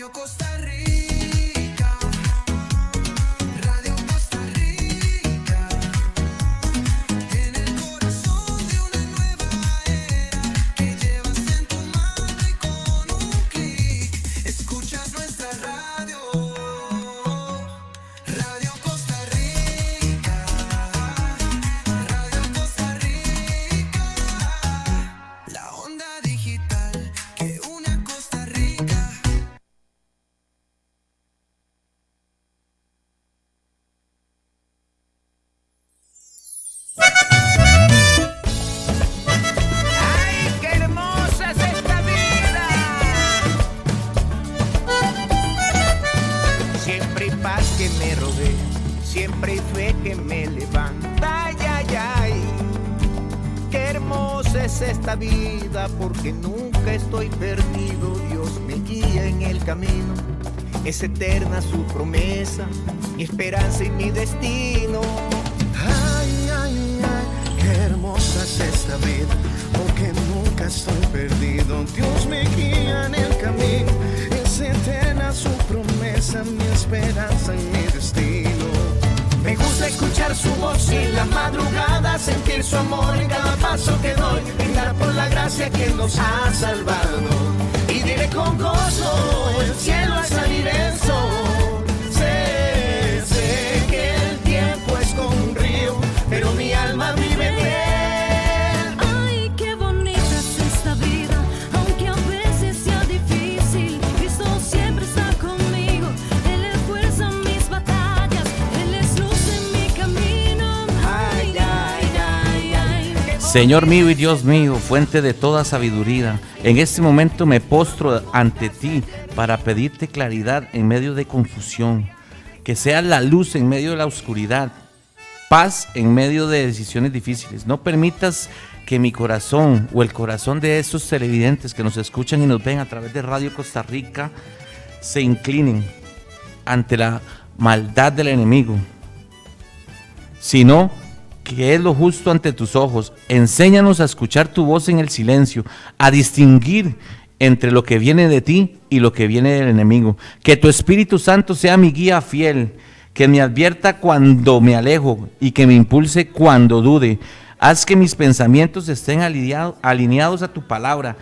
Radio Costa Rica, Radio Costa Rica, en el corazón de una nueva era que llevas en tu mano y con un clic escuchas nuestra radio. Radio Costa Rica, Radio Costa Rica, la onda digital que une a Costa Rica. ¡Ay, qué hermosa es esta vida! Siempre hay paz que me rodea, siempre hay fe que me levanta. Ay, ay, ay, qué hermosa es esta vida, porque nunca estoy perdido. Dios me guía en el camino, es eterna su promesa, mi esperanza y mi destino. Ay, ay, ay, qué hermosa es esta vida, porque nunca estoy perdido. Dios me guía en el camino, es eterna su promesa, mi esperanza y mi destino. Me gusta escuchar su voz y en la madrugada sentir su amor en cada paso que doy, brindar por la gracia que nos ha salvado. Y diré con gozo, el cielo es salir el sol. Sé que el tiempo es como un río, pero mi alma vive en él. Ay, qué bonita es esta vida, aunque a veces sea difícil. Cristo siempre está conmigo, Él es fuerza en mis batallas, Él es luz en mi camino. Ay, ay, ay, ay. Señor mío y Dios mío, fuente de toda sabiduría, en este momento me postro ante ti para pedirte claridad en medio de confusión, que seas la luz en medio de la oscuridad, paz en medio de decisiones difíciles. No permitas que mi corazón o el corazón de estos televidentes que nos escuchan y nos ven a través de Radio Costa Rica se inclinen ante la maldad del enemigo, sino que es lo justo ante tus ojos. Enséñanos a escuchar tu voz en el silencio, a distinguir entre lo que viene de ti y lo que viene del enemigo. Que tu Espíritu Santo sea mi guía fiel, que me advierta cuando me alejo y que me impulse cuando dude. Haz que mis pensamientos estén alineados a tu palabra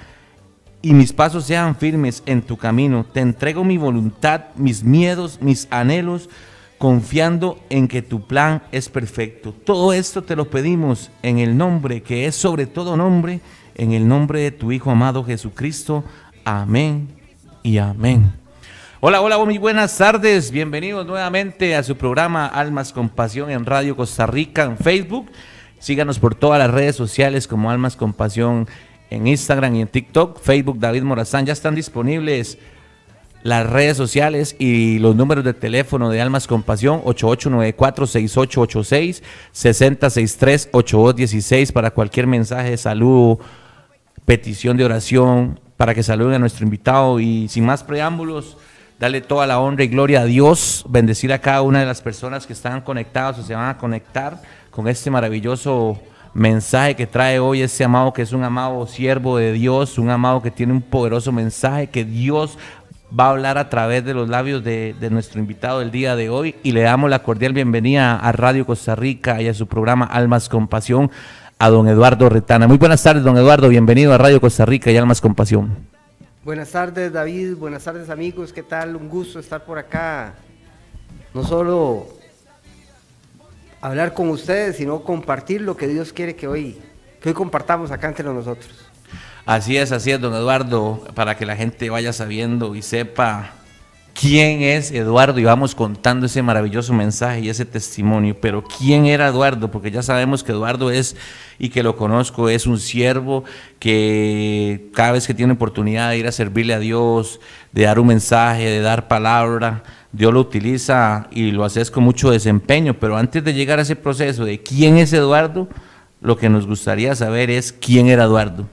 y mis pasos sean firmes en tu camino. Te entrego mi voluntad, mis miedos, mis anhelos, confiando en que tu plan es perfecto. Todo esto te lo pedimos en el nombre que es sobre todo nombre, en el nombre de tu Hijo amado Jesucristo. Amén y amén. Hola, hola, muy buenas tardes. Bienvenidos nuevamente a su programa Almas con Pasión en Radio Costa Rica en Facebook. Síganos por todas las redes sociales como Almas con Pasión en Instagram y en TikTok. Facebook David Morazán. Ya están disponibles las redes sociales y los números de teléfono de Almas con Pasión: 8894-6886, 6063-8216 para cualquier mensaje de saludo, petición de oración, para que saluden a nuestro invitado. Y sin más preámbulos, darle toda la honra y gloria a Dios, bendecir a cada una de las personas que están conectadas o se van a conectar con este maravilloso mensaje que trae hoy ese amado que es un amado siervo de Dios, un amado que tiene un poderoso mensaje que Dios va a hablar a través de los labios de nuestro invitado del día de hoy. Y le damos la cordial bienvenida a Radio Costa Rica y a su programa Almas con Pasión a don Eduardo Retana. Muy buenas tardes, don Eduardo, bienvenido a Radio Costa Rica y Almas con Pasión. Buenas tardes, David, buenas tardes, amigos, ¿qué tal? Un gusto estar por acá, no solo hablar con ustedes, sino compartir lo que Dios quiere que hoy compartamos acá entre nosotros. Así es, don Eduardo, para que la gente vaya sabiendo y sepa quién es Eduardo, y vamos contando ese maravilloso mensaje y ese testimonio. Pero ¿quién era Eduardo? Porque ya sabemos que Eduardo es, y que lo conozco, es un siervo que cada vez que tiene oportunidad de ir a servirle a Dios, de dar un mensaje, de dar palabra, Dios lo utiliza y lo haces con mucho desempeño. Pero antes de llegar a ese proceso de quién es Eduardo, lo que nos gustaría saber es quién era Eduardo.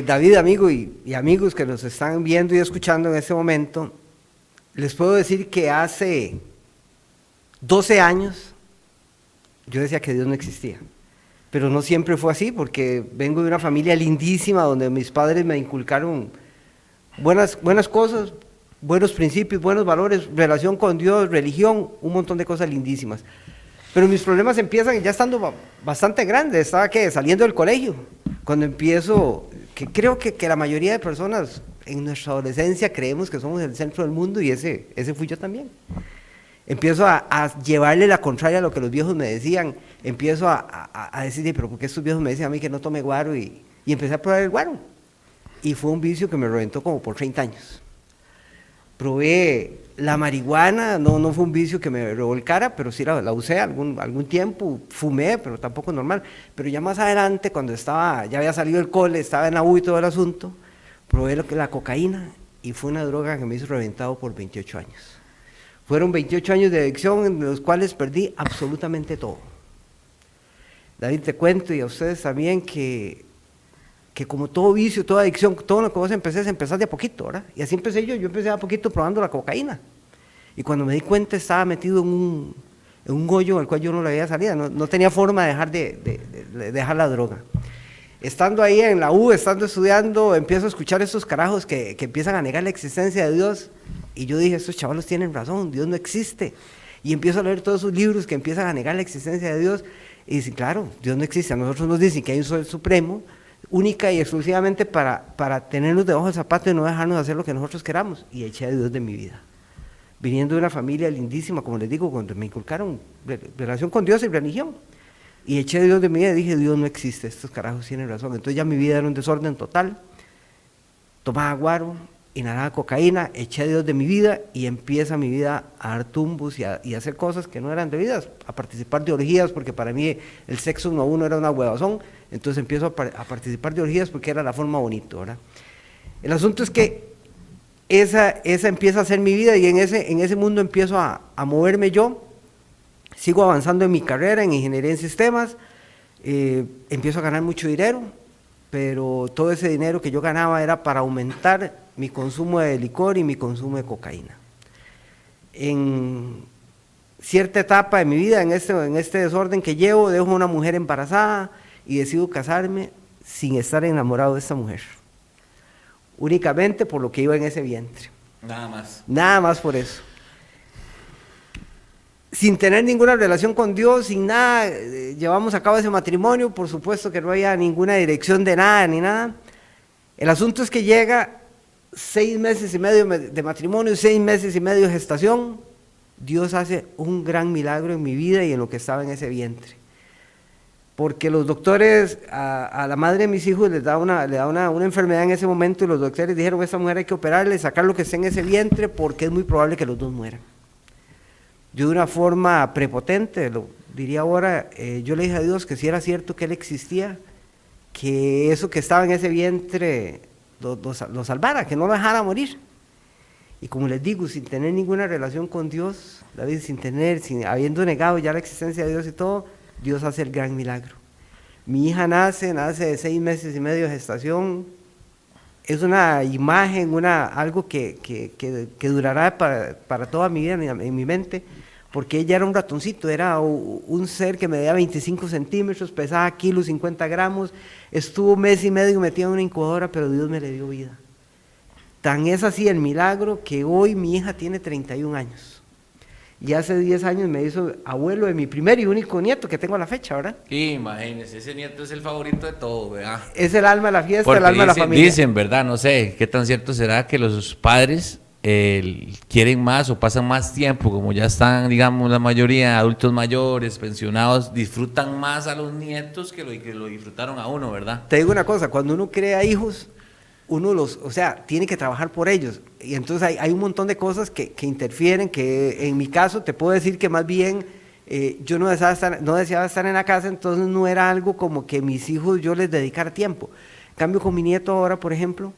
David, amigo y amigos que nos están viendo y escuchando en este momento, les puedo decir que hace 12 años yo decía que Dios no existía, pero no siempre fue así, porque vengo de una familia lindísima donde mis padres me inculcaron buenas cosas, buenos principios, buenos valores, relación con Dios, religión, un montón de cosas lindísimas. Pero mis problemas empiezan ya estando bastante grande, estaba saliendo del colegio, cuando empiezo, que creo que la mayoría de personas en nuestra adolescencia creemos que somos el centro del mundo y ese fui yo también. Empiezo a llevarle la contraria a lo que los viejos me decían, empiezo a decir, pero ¿por qué estos viejos me decían a mí que no tome guaro? Y empecé a probar el guaro. Y fue un vicio que me reventó como por 30 años. Probé la marihuana, no fue un vicio que me revolcara, pero sí la usé algún tiempo, fumé, pero tampoco normal. Pero ya más adelante, cuando ya había salido del cole, estaba en la U y todo el asunto, probé la cocaína y fue una droga que me hizo reventado por 28 años. Fueron 28 años de adicción en los cuales perdí absolutamente todo. David, te cuento y a ustedes también que como todo vicio, toda adicción, todo lo que vos empezás de a poquito, ¿verdad? Y así empecé yo empecé de a poquito probando la cocaína. Y cuando me di cuenta estaba metido en un hoyo al cual yo no le había salido, no tenía forma de dejar la droga. Estando ahí en la U, estando estudiando, empiezo a escuchar estos carajos que empiezan a negar la existencia de Dios. Y yo dije, estos chavalos tienen razón, Dios no existe. Y empiezo a leer todos sus libros que empiezan a negar la existencia de Dios. Y dicen, claro, Dios no existe. A nosotros nos dicen que hay un Sol Supremo, única y exclusivamente para tenernos debajo del zapato y no dejarnos hacer lo que nosotros queramos. Y eché a Dios de mi vida. Viniendo de una familia lindísima, como les digo, cuando me inculcaron relación con Dios y religión. Y eché a Dios de mi vida y dije, Dios no existe, estos carajos tienen razón. Entonces ya mi vida era un desorden total. Tomaba guaro, inhalaba cocaína, eché a Dios de mi vida y empieza mi vida a dar tumbos y a hacer cosas que no eran debidas, a participar de orgías, porque para mí el sexo uno a uno era una huevazón, entonces empiezo a participar de orgías porque era la forma bonita, ¿verdad? El asunto es que esa empieza a ser mi vida y en ese mundo empiezo a moverme yo, sigo avanzando en mi carrera en ingeniería en sistemas, empiezo a ganar mucho dinero, pero todo ese dinero que yo ganaba era para aumentar mi consumo de licor y mi consumo de cocaína. En cierta etapa de mi vida, en este desorden que llevo, dejo a una mujer embarazada y decido casarme sin estar enamorado de esta mujer. Únicamente por lo que iba en ese vientre. Nada más. Nada más por eso. Sin tener ninguna relación con Dios, sin nada, llevamos a cabo ese matrimonio, por supuesto que no había ninguna dirección de nada ni nada. El asunto es que llega 6 meses y medio de matrimonio, 6 meses y medio de gestación. Dios hace un gran milagro en mi vida y en lo que estaba en ese vientre. Porque los doctores, a la madre de mis hijos le da una enfermedad en ese momento y los doctores dijeron a esta mujer hay que operarle, sacar lo que esté en ese vientre porque es muy probable que los dos mueran. Yo de una forma prepotente, lo diría ahora, yo le dije a Dios que si era cierto que Él existía, que eso que estaba en ese vientre lo salvara, que no lo dejara morir. Y como les digo, sin tener ninguna relación con Dios, David, habiendo negado ya la existencia de Dios y todo, Dios hace el gran milagro. Mi hija nace de 6 meses y medio de gestación. Es una imagen, algo que durará para toda mi vida en mi mente, porque ella era un ratoncito, era un ser que medía 25 centímetros, pesaba kilos 50 gramos, estuvo 1 mes y medio metido en una incubadora, pero Dios me le dio vida. Tan es así el milagro que hoy mi hija tiene 31 años. Y hace 10 años me hizo abuelo de mi primer y único nieto que tengo a la fecha, ¿verdad? Imagínese, ese nieto es el favorito de todo, ¿verdad? Es el alma de la fiesta, Porque el alma de la familia. Dicen, ¿verdad? No sé, qué tan cierto será que los padres quieren más o pasan más tiempo, como ya están, digamos, la mayoría adultos mayores, pensionados, disfrutan más a los nietos que lo disfrutaron a uno, ¿verdad? Te digo una cosa, cuando uno crea hijos, tiene que trabajar por ellos, y entonces hay un montón de cosas que interfieren, que en mi caso te puedo decir que más bien yo no deseaba estar en la casa, entonces no era algo como que mis hijos yo les dedicara tiempo. En cambio con mi nieto ahora, por ejemplo,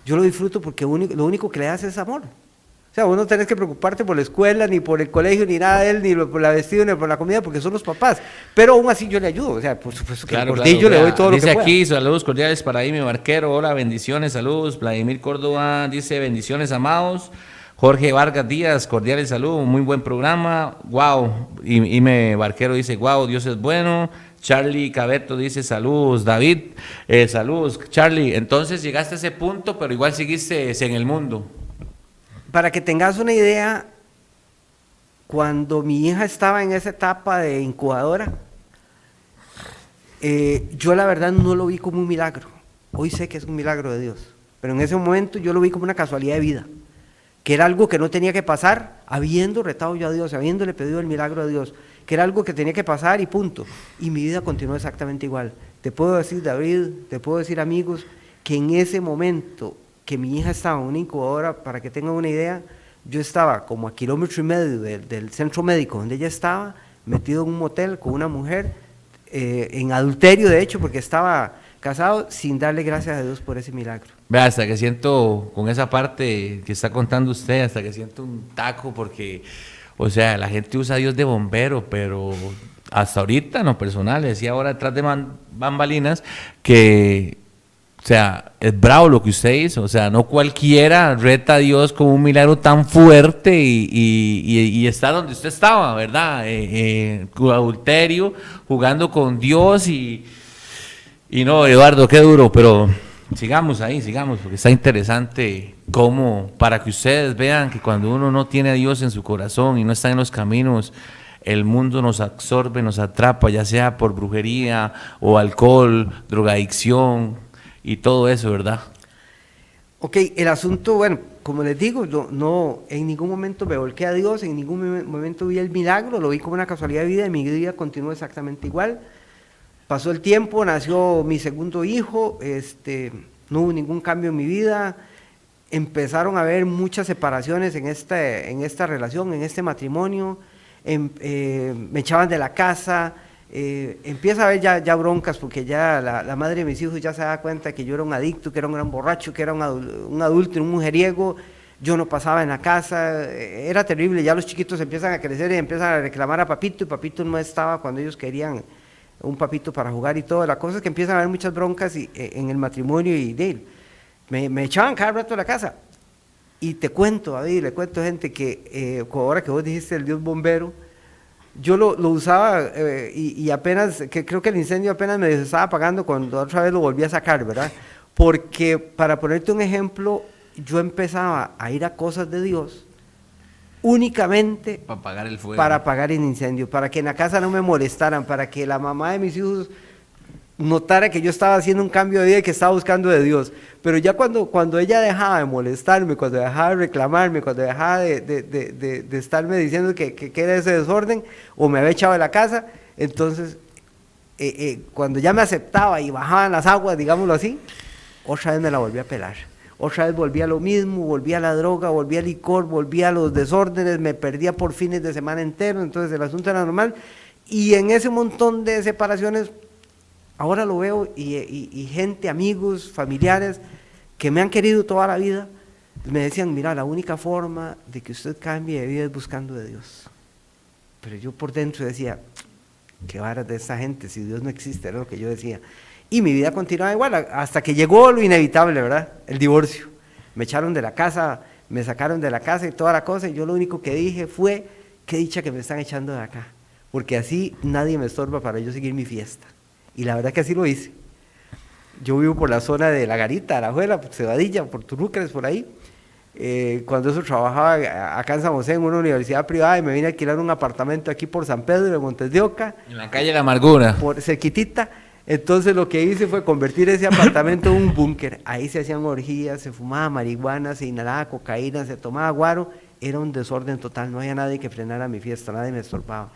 yo lo disfruto porque lo único que le das es amor. O sea, vos no tenés que preocuparte por la escuela, ni por el colegio, ni nada de él, ni por la vestida, ni por la comida, porque son los papás. Pero aún así yo le ayudo, o sea, por supuesto que Claro, por ti yo le doy todo lo que dice pueda. aquí, saludos cordiales para Imi Barquero, hola, bendiciones, saludos. Vladimir Córdoba dice, bendiciones, amados. Jorge Vargas Díaz, cordiales saludos, muy buen programa, wow. Ime Barquero dice, wow, Dios es bueno. Charlie Cabeto dice, saludos. David, saludos, Charlie. Entonces llegaste a ese punto, pero igual seguiste en el mundo. Para que tengas una idea, cuando mi hija estaba en esa etapa de incubadora, yo la verdad no lo vi como un milagro. Hoy sé que es un milagro de Dios, pero en ese momento yo lo vi como una casualidad de vida, que era algo que no tenía que pasar, habiendo retado yo a Dios, habiéndole pedido el milagro a Dios, que era algo que tenía que pasar y punto. Y mi vida continuó exactamente igual. Te puedo decir, David, te puedo decir, amigos, que en ese momento que mi hija estaba en una incubadora, para que tengan una idea, yo estaba como a 1,5 kilómetros del centro médico donde ella estaba, metido en un motel con una mujer, en adulterio de hecho, porque estaba casado, sin darle gracias a Dios por ese milagro. Vea, hasta que siento, con esa parte que está contando usted, hasta que siento un taco, porque, o sea, la gente usa a Dios de bombero, pero hasta ahorita, en lo personal, decía ahora detrás de bambalinas, que, o sea, es bravo lo que usted hizo, o sea, no cualquiera reta a Dios con un milagro tan fuerte y está donde usted estaba, ¿verdad? Adulterio, jugando con Dios y no, Eduardo, qué duro, pero sigamos ahí, sigamos, porque está interesante cómo, para que ustedes vean que cuando uno no tiene a Dios en su corazón y no está en los caminos, el mundo nos absorbe, nos atrapa, ya sea por brujería o alcohol, drogadicción y todo eso, ¿verdad? Ok, el asunto, bueno, como les digo, no en ningún momento me volqué a Dios, en ningún momento vi el milagro, lo vi como una casualidad de vida y mi vida continuó exactamente igual. Pasó el tiempo, nació mi segundo hijo, no hubo ningún cambio en mi vida, empezaron a haber muchas separaciones en esta relación, en este matrimonio, me echaban de la casa, empieza a haber ya broncas porque ya la madre de mis hijos ya se da cuenta que yo era un adicto, que era un gran borracho, que era un adulto, un mujeriego, yo no pasaba en la casa, era terrible, ya los chiquitos empiezan a crecer y empiezan a reclamar a papito y papito no estaba cuando ellos querían un papito para jugar y todo. La cosa es que empiezan a haber muchas broncas en el matrimonio y de él. Me echaban cada rato de la casa. Y te cuento, David, le cuento gente que ahora que vos dijiste el Dios bombero, yo lo usaba y apenas, que creo que el incendio apenas me estaba apagando cuando otra vez lo volví a sacar, ¿verdad? Porque para ponerte un ejemplo, yo empezaba a ir a cosas de Dios únicamente Para apagar el fuego. para apagar el incendio, para que en la casa no me molestaran, para que la mamá de mis hijos notara que yo estaba haciendo un cambio de vida y que estaba buscando de Dios. Pero ya cuando ella dejaba de molestarme, cuando dejaba de reclamarme, cuando dejaba de estarme diciendo que era ese desorden, o me había echado de la casa, entonces cuando ya me aceptaba y bajaban las aguas, digámoslo así, otra vez me la volví a pelar. Otra vez volvía a lo mismo, volvía a la droga, volvía al licor, volvía a los desórdenes, me perdía por fines de semana entero, entonces el asunto era normal. Y en ese montón de separaciones, ahora lo veo y gente, amigos, familiares que me han querido toda la vida, me decían, mira, la única forma de que usted cambie de vida es buscando de Dios. Pero yo por dentro decía, qué varas de esa gente, si Dios no existe, era lo que yo decía. Y mi vida continuaba igual, hasta que llegó lo inevitable, ¿verdad? El divorcio. Me echaron de la casa, me sacaron de la casa y toda la cosa, y yo lo único que dije fue, qué dicha que me están echando de acá, porque así nadie me estorba para yo seguir mi fiesta. Y la verdad que así lo hice. Yo vivo por la zona de La Garita, Alajuela, por Cebadilla, por Turúcares, por ahí. Cuando eso trabajaba acá en San José en una universidad privada y me vine a alquilar un apartamento aquí por San Pedro de Montes de Oca. En la calle La Amargura. Por cerquitita. Entonces lo que hice fue convertir ese apartamento en un búnker. Ahí se hacían orgías, se fumaba marihuana, se inhalaba cocaína, se tomaba guaro. Era un desorden total, no había nadie que frenara mi fiesta, nadie me estorbaba.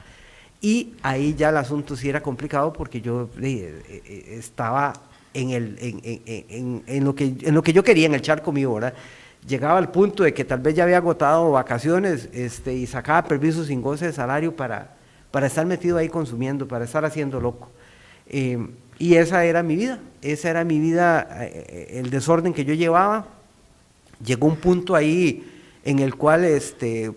Y ahí ya el asunto sí era complicado porque yo estaba en lo que yo quería, en el charco mío, ¿verdad? Llegaba al punto de que tal vez ya había agotado vacaciones y sacaba permisos sin goce de salario para estar metido ahí consumiendo, para estar haciendo loco. Y esa era mi vida, el desorden que yo llevaba. Llegó un punto ahí en el cual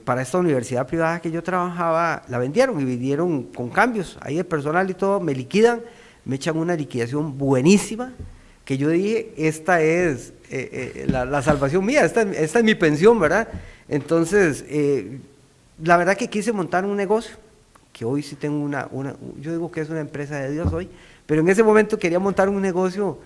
para esta universidad privada que yo trabajaba, la vendieron y vinieron con cambios, ahí el personal y todo, me liquidan, me echan una liquidación buenísima, que yo dije, esta es la salvación mía, esta es mi pensión, ¿verdad? Entonces, la verdad que quise montar un negocio, que hoy sí tengo yo digo que es una empresa de Dios hoy, pero en ese momento quería montar un negocio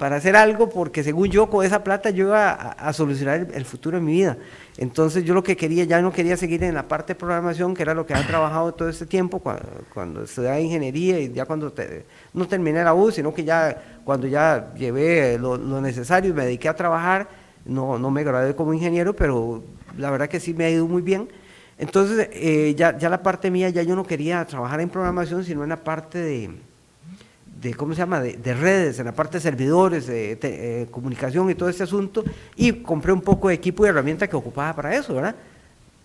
para hacer algo, porque según yo, con esa plata yo iba a solucionar el futuro de mi vida. Entonces yo lo que quería, ya no quería seguir en la parte de programación, que era lo que había trabajado todo este tiempo, cuando estudiaba ingeniería y ya cuando no terminé la U, sino que ya cuando ya llevé lo necesario y me dediqué a trabajar, no me gradué como ingeniero, pero la verdad que sí me ha ido muy bien. Entonces ya la parte mía, ya yo no quería trabajar en programación, sino en la parte de ¿cómo se llama?, de redes, en la parte de servidores, de comunicación y todo este asunto, y compré un poco de equipo y herramienta que ocupaba para eso, ¿verdad?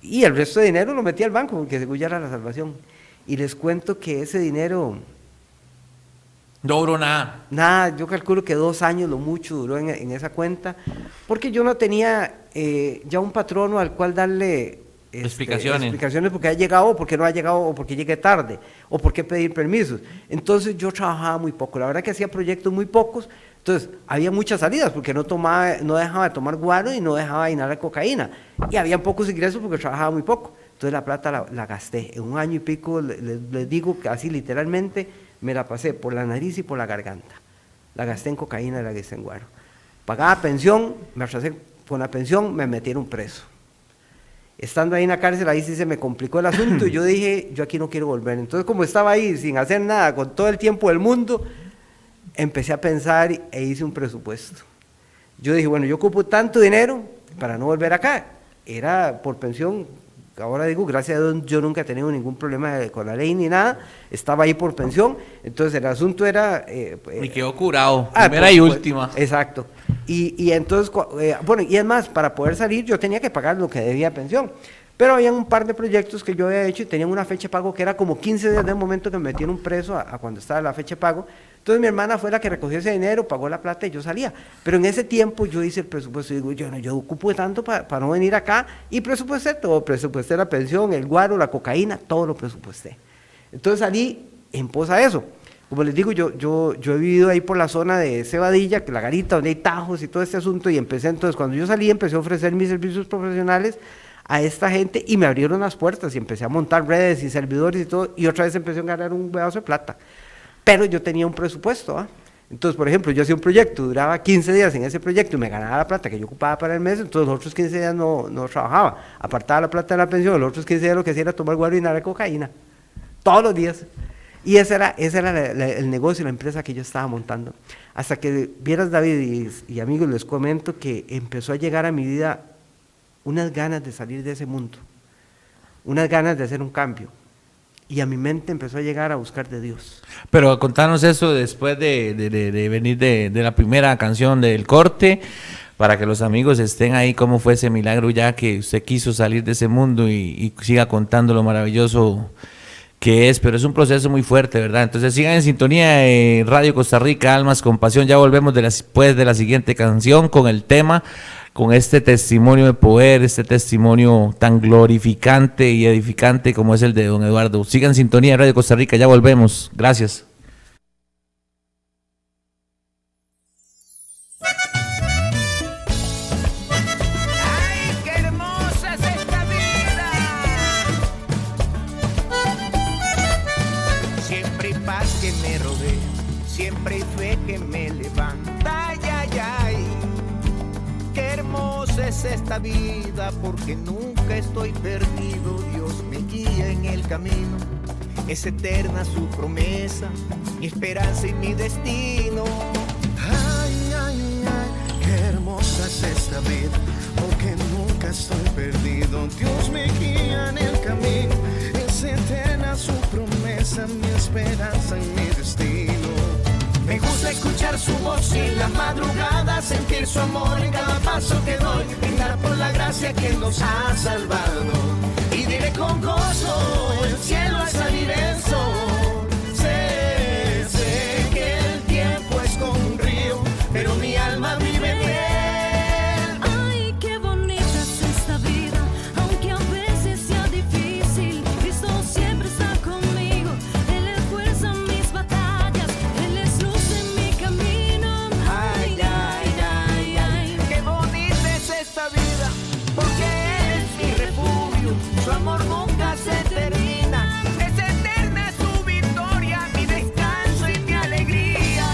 Y el resto de dinero lo metí al banco, porque según ya era la salvación. Y les cuento que ese dinero... No duró nada. Nada, yo calculo que 2 años lo mucho duró en esa cuenta, porque yo no tenía ya un patrono al cual darle... explicaciones porque ha llegado, o porque no ha llegado, o porque llegué tarde, o por qué pedir permisos. Entonces yo trabajaba muy poco, la verdad que hacía proyectos muy pocos, entonces había muchas salidas porque no dejaba de tomar guaro y no dejaba de inhalar cocaína, y había pocos ingresos porque trabajaba muy poco. Entonces la plata la gasté, en 1 año y pico, les digo que así literalmente me la pasé por la nariz y por la garganta. La gasté en cocaína y la gasté en guaro. Pagaba pensión, me atrasé con la pensión, me metieron preso. Estando ahí en la cárcel, ahí sí se me complicó el asunto y yo dije, yo aquí no quiero volver. Entonces, como estaba ahí sin hacer nada, con todo el tiempo del mundo, empecé a pensar e hice un presupuesto. Yo dije, bueno, yo ocupo tanto dinero para no volver acá. Era por pensión, ahora digo, gracias a Dios, yo nunca he tenido ningún problema con la ley ni nada, estaba ahí por pensión. Entonces, el asunto era... me quedó curado, primera y última. Exacto. Y entonces, bueno, y es más, para poder salir yo tenía que pagar lo que debía pensión, pero había un par de proyectos que yo había hecho y tenían una fecha de pago que era como 15 días del momento que me metieron preso a cuando estaba la fecha de pago. Entonces mi hermana fue la que recogió ese dinero, pagó la plata y yo salía, pero en ese tiempo yo hice el presupuesto y digo, yo ocupo tanto para no venir acá, y presupuesté todo, presupuesté la pensión, el guaro, la cocaína, todo lo presupuesté. Entonces salí en pos a eso. Como les digo, yo he vivido ahí por la zona de Cebadilla, que la Garita, donde hay tajos y todo este asunto, y entonces cuando yo salí, empecé a ofrecer mis servicios profesionales a esta gente y me abrieron las puertas y empecé a montar redes y servidores y todo, y otra vez empecé a ganar un pedazo de plata. Pero yo tenía un presupuesto, ¿ah? Entonces, por ejemplo, yo hacía un proyecto, duraba 15 días en ese proyecto y me ganaba la plata que yo ocupaba para el mes, entonces los otros 15 días no trabajaba, apartaba la plata de la pensión, los otros 15 días lo que hacía era tomar guaro y inhalar cocaína, todos los días. Y ese era el negocio, la empresa que yo estaba montando. Hasta que vieras, David y amigos, les comento que empezó a llegar a mi vida unas ganas de salir de ese mundo, unas ganas de hacer un cambio. Y a mi mente empezó a llegar a buscar de Dios. Pero contanos eso después de venir de la primera canción del corte, para que los amigos estén ahí, cómo fue ese milagro ya que usted quiso salir de ese mundo y siga contando lo maravilloso que es, pero es un proceso muy fuerte, ¿verdad? Entonces sigan en sintonía de Radio Costa Rica, Almas con Pasión. Ya volvemos después de la siguiente canción con el tema, con este testimonio de poder, este testimonio tan glorificante y edificante como es el de don Eduardo. Sigan en sintonía de Radio Costa Rica, ya volvemos. Gracias. ¡Ay, qué hermosa es esta vida! Siempre hay paz que me rodea, siempre hay fe que me levanta. Ay, ay, ay. Qué hermosa es esta vida, porque nunca estoy perdido. Dios me guía en el camino. Es eterna su promesa, mi esperanza y mi destino. Ay, ay, ay, qué hermosa es esta vida, porque nunca estoy perdido. Dios me guía en el camino, es eterna su promesa, mi esperanza y mi destino. Me gusta escuchar su voz y en la madrugada sentir su amor en cada paso que doy, brindar por la gracia que nos ha salvado. Y diré con gozo, el cielo al salir el sol. Sé que el tiempo es como un río, pero mi alma vive en él. Ay, qué bonita es esta vida, aunque a veces sea difícil. Cristo siempre está conmigo, Él es fuerza en mis batallas, Él es luz en mi camino. Ay, ay, ay, ay, qué bonita es esta vida, porque Él es mi refugio, su amor nunca se termina, es eterna su victoria, mi descanso y mi alegría.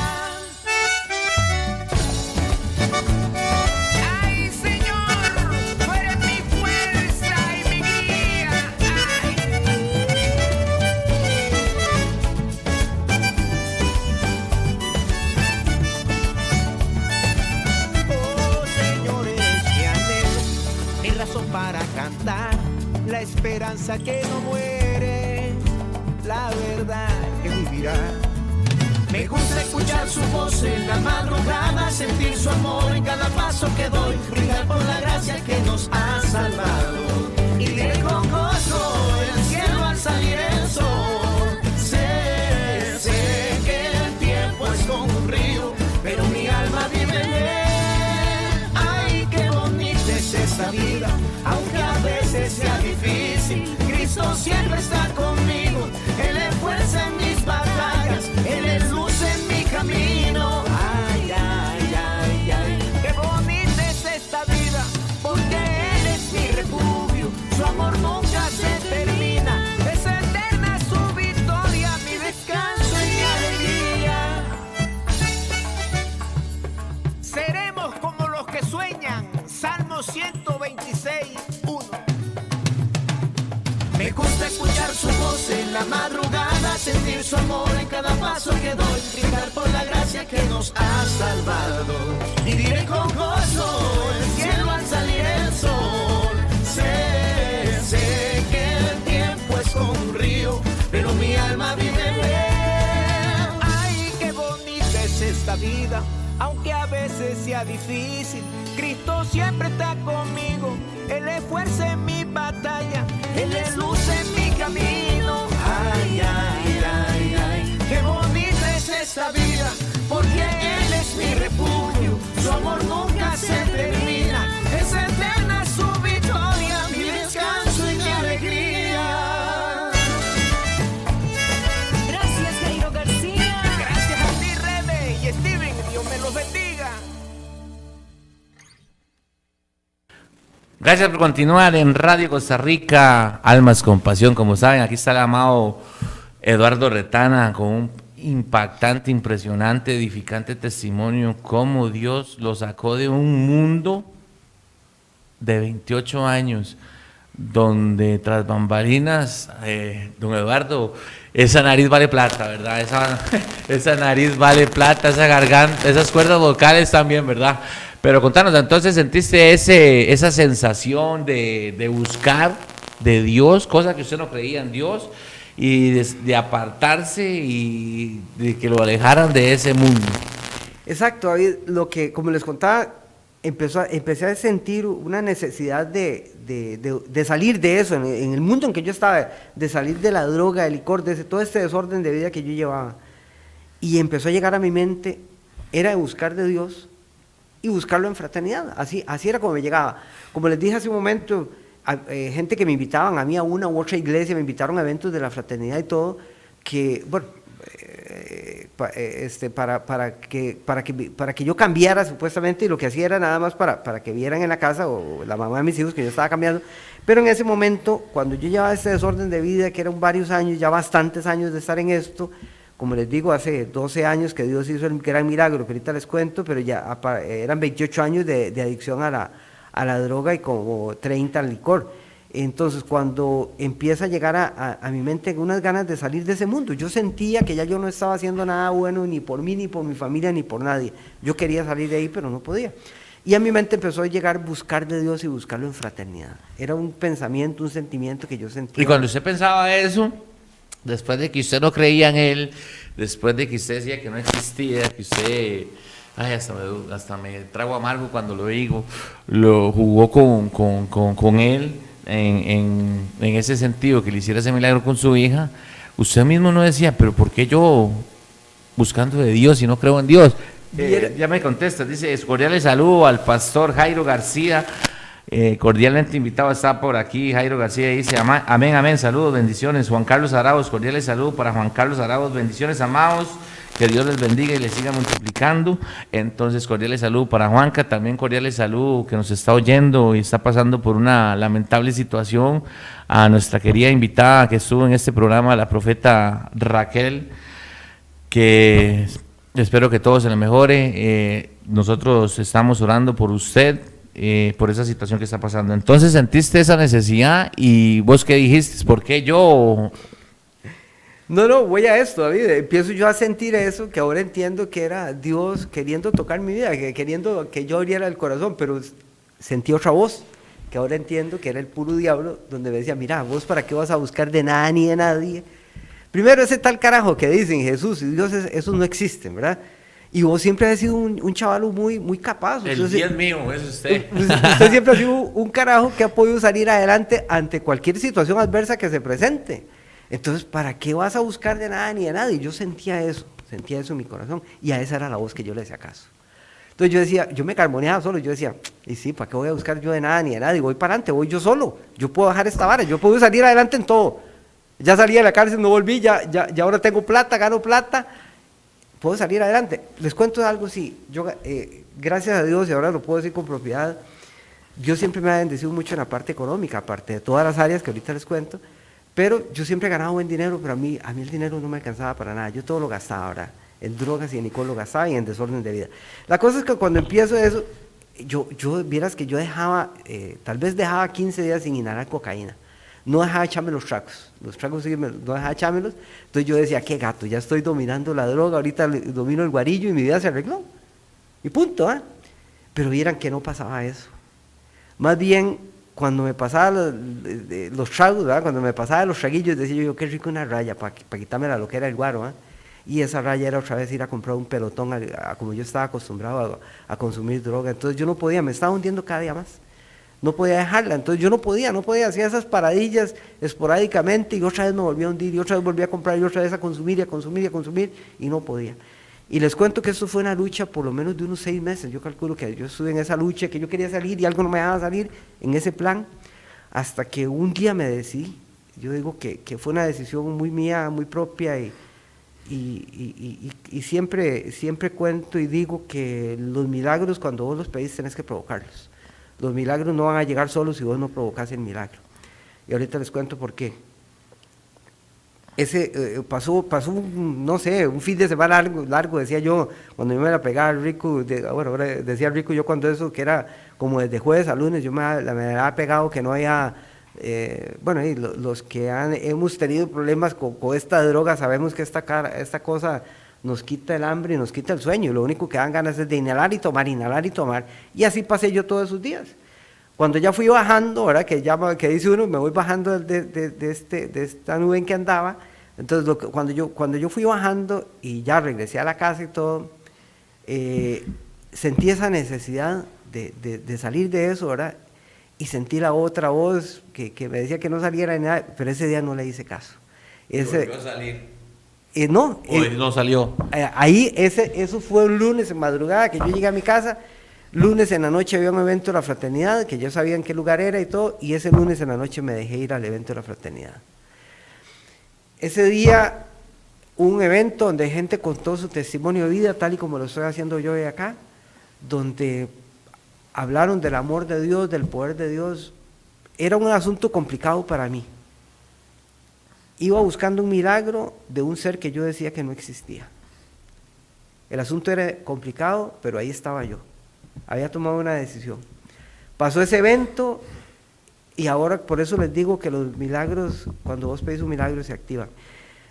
cantar la esperanza que no muere, la verdad que vivirá. Me gusta escuchar su voz en la madrugada, sentir su amor en cada paso que doy, brindar por la gracia que nos ha salvado. Y diré con gozo en el cielo al salir el sol. Sé que el tiempo es como un río, pero mi alma vive en él. Ay, qué bonita es esta vida, aunque a veces sea difícil. Cristo siempre está conmigo, Él es fuerza en mis batallas, Él es luz en mi camino. Ay, ay, ay, ay, qué bonita es esta vida, porque Él es mi refugio, su amor nunca se termina, es eterna su victoria, mi descanso y mi alegría. Seremos como los que sueñan, Salmo 126, 1. Me gusta escuchar su voz en la madrugada, sentir su amor en cada paso que doy, brindar por la gracia que nos ha salvado. Y diré con gozo el cielo al salir el sol. Sé que el tiempo es como un río, pero mi alma vive en él. Ay, qué bonita es esta vida, aunque a veces sea difícil. Cristo siempre está conmigo, Él es fuerza en mi batalla, Él es luz en mi camino. Ay, ay, ay, ay, qué bonita es esta vida, porque Él es mi refugio, su amor nunca se termina, es eterna su victoria, mi descanso y mi alegría. Gracias, Jairo García. Gracias a ti, Rebe y Steven, Dios me los bendiga. Gracias por continuar en Radio Costa Rica, Almas con Pasión. Como saben, aquí está el amado Eduardo Retana con un impactante, impresionante, edificante testimonio, cómo Dios lo sacó de un mundo de 28 años, donde tras bambalinas, don Eduardo, esa nariz vale plata, ¿verdad? Esa nariz vale plata, esa garganta, esas cuerdas vocales también, ¿verdad? Pero contanos, entonces sentiste esa sensación de buscar de Dios, cosa que usted no creía en Dios, y de apartarse y de que lo alejaran de ese mundo. Exacto, David, lo que, como les contaba, empecé a sentir una necesidad de salir de eso, en el mundo en que yo estaba, de salir de la droga, del licor, de todo este desorden de vida que yo llevaba. Y empezó a llegar a mi mente, era de buscar de Dios y buscarlo en fraternidad, así era como me llegaba. Como les dije hace un momento, gente que me invitaban a mí a una u otra iglesia, me invitaron a eventos de la fraternidad y todo, que, bueno, para que yo cambiara supuestamente, y lo que hacía era nada más para que vieran en la casa, o la mamá de mis hijos, que yo estaba cambiando. Pero en ese momento, cuando yo llevaba este desorden de vida, que eran varios años, ya bastantes años de estar en esto, como les digo, hace 12 años que Dios hizo el gran milagro, que ahorita les cuento, pero ya eran 28 años de adicción a la droga y como 30 al licor. Entonces, cuando empieza a llegar a mi mente unas ganas de salir de ese mundo, yo sentía que ya yo no estaba haciendo nada bueno, ni por mí, ni por mi familia, ni por nadie. Yo quería salir de ahí, pero no podía. Y a mi mente empezó a llegar buscar de Dios y buscarlo en fraternidad. Era un pensamiento, un sentimiento que yo sentía. Y cuando usted pensaba eso, después de que usted no creía en Él, después de que usted decía que no existía, que usted, ay, hasta me trago amargo cuando lo digo, lo jugó con Él, en ese sentido, que le hiciera ese milagro con su hija, usted mismo no decía, pero ¿por qué yo buscando de Dios y no creo en Dios? Ya me contesta, dice, cordiales saludo al pastor Jairo García, cordialmente invitado está por aquí. Jairo García dice, amén, amén, saludos, bendiciones. Juan Carlos Arauz, cordiales saludos para Juan Carlos Arauz, bendiciones, amados, que Dios les bendiga y les siga multiplicando. Entonces, cordiales saludos para Juanca, también cordiales saludos que nos está oyendo y está pasando por una lamentable situación, a nuestra querida invitada que estuvo en este programa, la profeta Raquel, que espero que todo se le mejore. Nosotros estamos orando por usted, por esa situación que está pasando. Entonces sentiste esa necesidad y vos qué dijiste, ¿por qué yo? No, voy a esto, David, empiezo yo a sentir eso, que ahora entiendo que era Dios queriendo tocar mi vida, queriendo que yo abriera el corazón, pero sentí otra voz que ahora entiendo que era el puro diablo, donde me decía, mira, vos para qué vas a buscar de nada ni de nadie. Primero, ese tal carajo que dicen Jesús y Dios, esos no existen, ¿verdad? Y vos siempre has sido un chavalo muy capaz. El día es mío, es usted. Usted siempre ha sido un carajo que ha podido salir adelante ante cualquier situación adversa que se presente. Entonces, ¿para qué vas a buscar de nada ni de nadie? Yo sentía eso en mi corazón, y a esa era la voz que yo le hacía caso. Entonces yo decía, yo me carboneaba solo, yo decía, y sí, ¿para qué voy a buscar yo de nada ni de nadie? Voy para adelante, voy yo solo, yo puedo bajar esta vara, yo puedo salir adelante en todo. Ya salí de la cárcel, no volví, ya ahora tengo plata, gano plata, puedo salir adelante. Les cuento algo, sí, yo, gracias a Dios, y ahora lo puedo decir con propiedad, Dios siempre me ha bendecido mucho en la parte económica, aparte de todas las áreas que ahorita les cuento, pero yo siempre he ganado buen dinero, pero a mí el dinero no me alcanzaba para nada, yo todo lo gastaba, ¿verdad? En drogas y en alcohol lo gastaba y en desorden de vida. La cosa es que cuando empiezo eso, yo vieras que yo dejaba, tal vez dejaba 15 días sin inhalar cocaína. No dejaba echarme los tragos sí, no dejaba echármelos. Entonces yo decía, qué gato, ya estoy dominando la droga, ahorita domino el guarillo y mi vida se arregló. Y punto, ¿eh? Pero vieran que no pasaba eso. Más bien, cuando me pasaba los tragos, ¿verdad? Cuando me pasaba los traguillos, decía yo, qué rico una raya para quitarme la loquera del guaro, ¿eh? Y esa raya era otra vez ir a comprar un pelotón, como yo estaba acostumbrado a consumir droga. Entonces yo no podía, me estaba hundiendo cada día más. No podía dejarla, entonces yo no podía, hacía esas paradillas esporádicamente y otra vez me volvía a hundir y otra vez volvía a comprar y otra vez a consumir y no podía. Y les cuento que esto fue una lucha por lo menos de unos 6 meses. Yo calculo que yo estuve en esa lucha, que yo quería salir y algo no me dejaba salir en ese plan, hasta que un día me decidí. Yo digo que fue una decisión muy mía, muy propia y siempre cuento y digo que los milagros cuando vos los pedís tenés que provocarlos. Los milagros no van a llegar solos si vos no provocás el milagro. Y ahorita les cuento por qué. Pasó no sé, un fin de semana largo, decía yo, cuando yo me la pegaba rico, ahora decía rico yo cuando eso, que era como desde jueves a lunes, yo me la pegado que no había, y los que hemos tenido problemas con esta droga, sabemos que esta cosa nos quita el hambre y nos quita el sueño, y lo único que dan ganas es de inhalar y tomar, y así pasé yo todos esos días. Cuando ya fui bajando, ¿verdad? Que dice uno, me voy bajando de esta nube en que andaba, entonces cuando yo fui bajando y ya regresé a la casa y todo, sentí esa necesidad de salir de eso, ¿verdad? Y sentí la otra voz que me decía que no saliera ni nada, pero ese día no le hice caso. ¿Volvió a salir? No. No salió. Eso fue un lunes en madrugada que yo llegué a mi casa. Lunes en la noche había un evento de la fraternidad, que yo sabía en qué lugar era y todo, y ese lunes en la noche me dejé ir al evento de la fraternidad. Ese día, un evento donde gente contó su testimonio de vida, tal y como lo estoy haciendo yo hoy acá, donde hablaron del amor de Dios, del poder de Dios. Era un asunto complicado para mí. Iba buscando un milagro de un ser que yo decía que no existía. El asunto era complicado, pero ahí estaba yo. Había tomado una decisión. Pasó ese evento y ahora por eso les digo que los milagros, cuando vos pedís un milagro, se activan.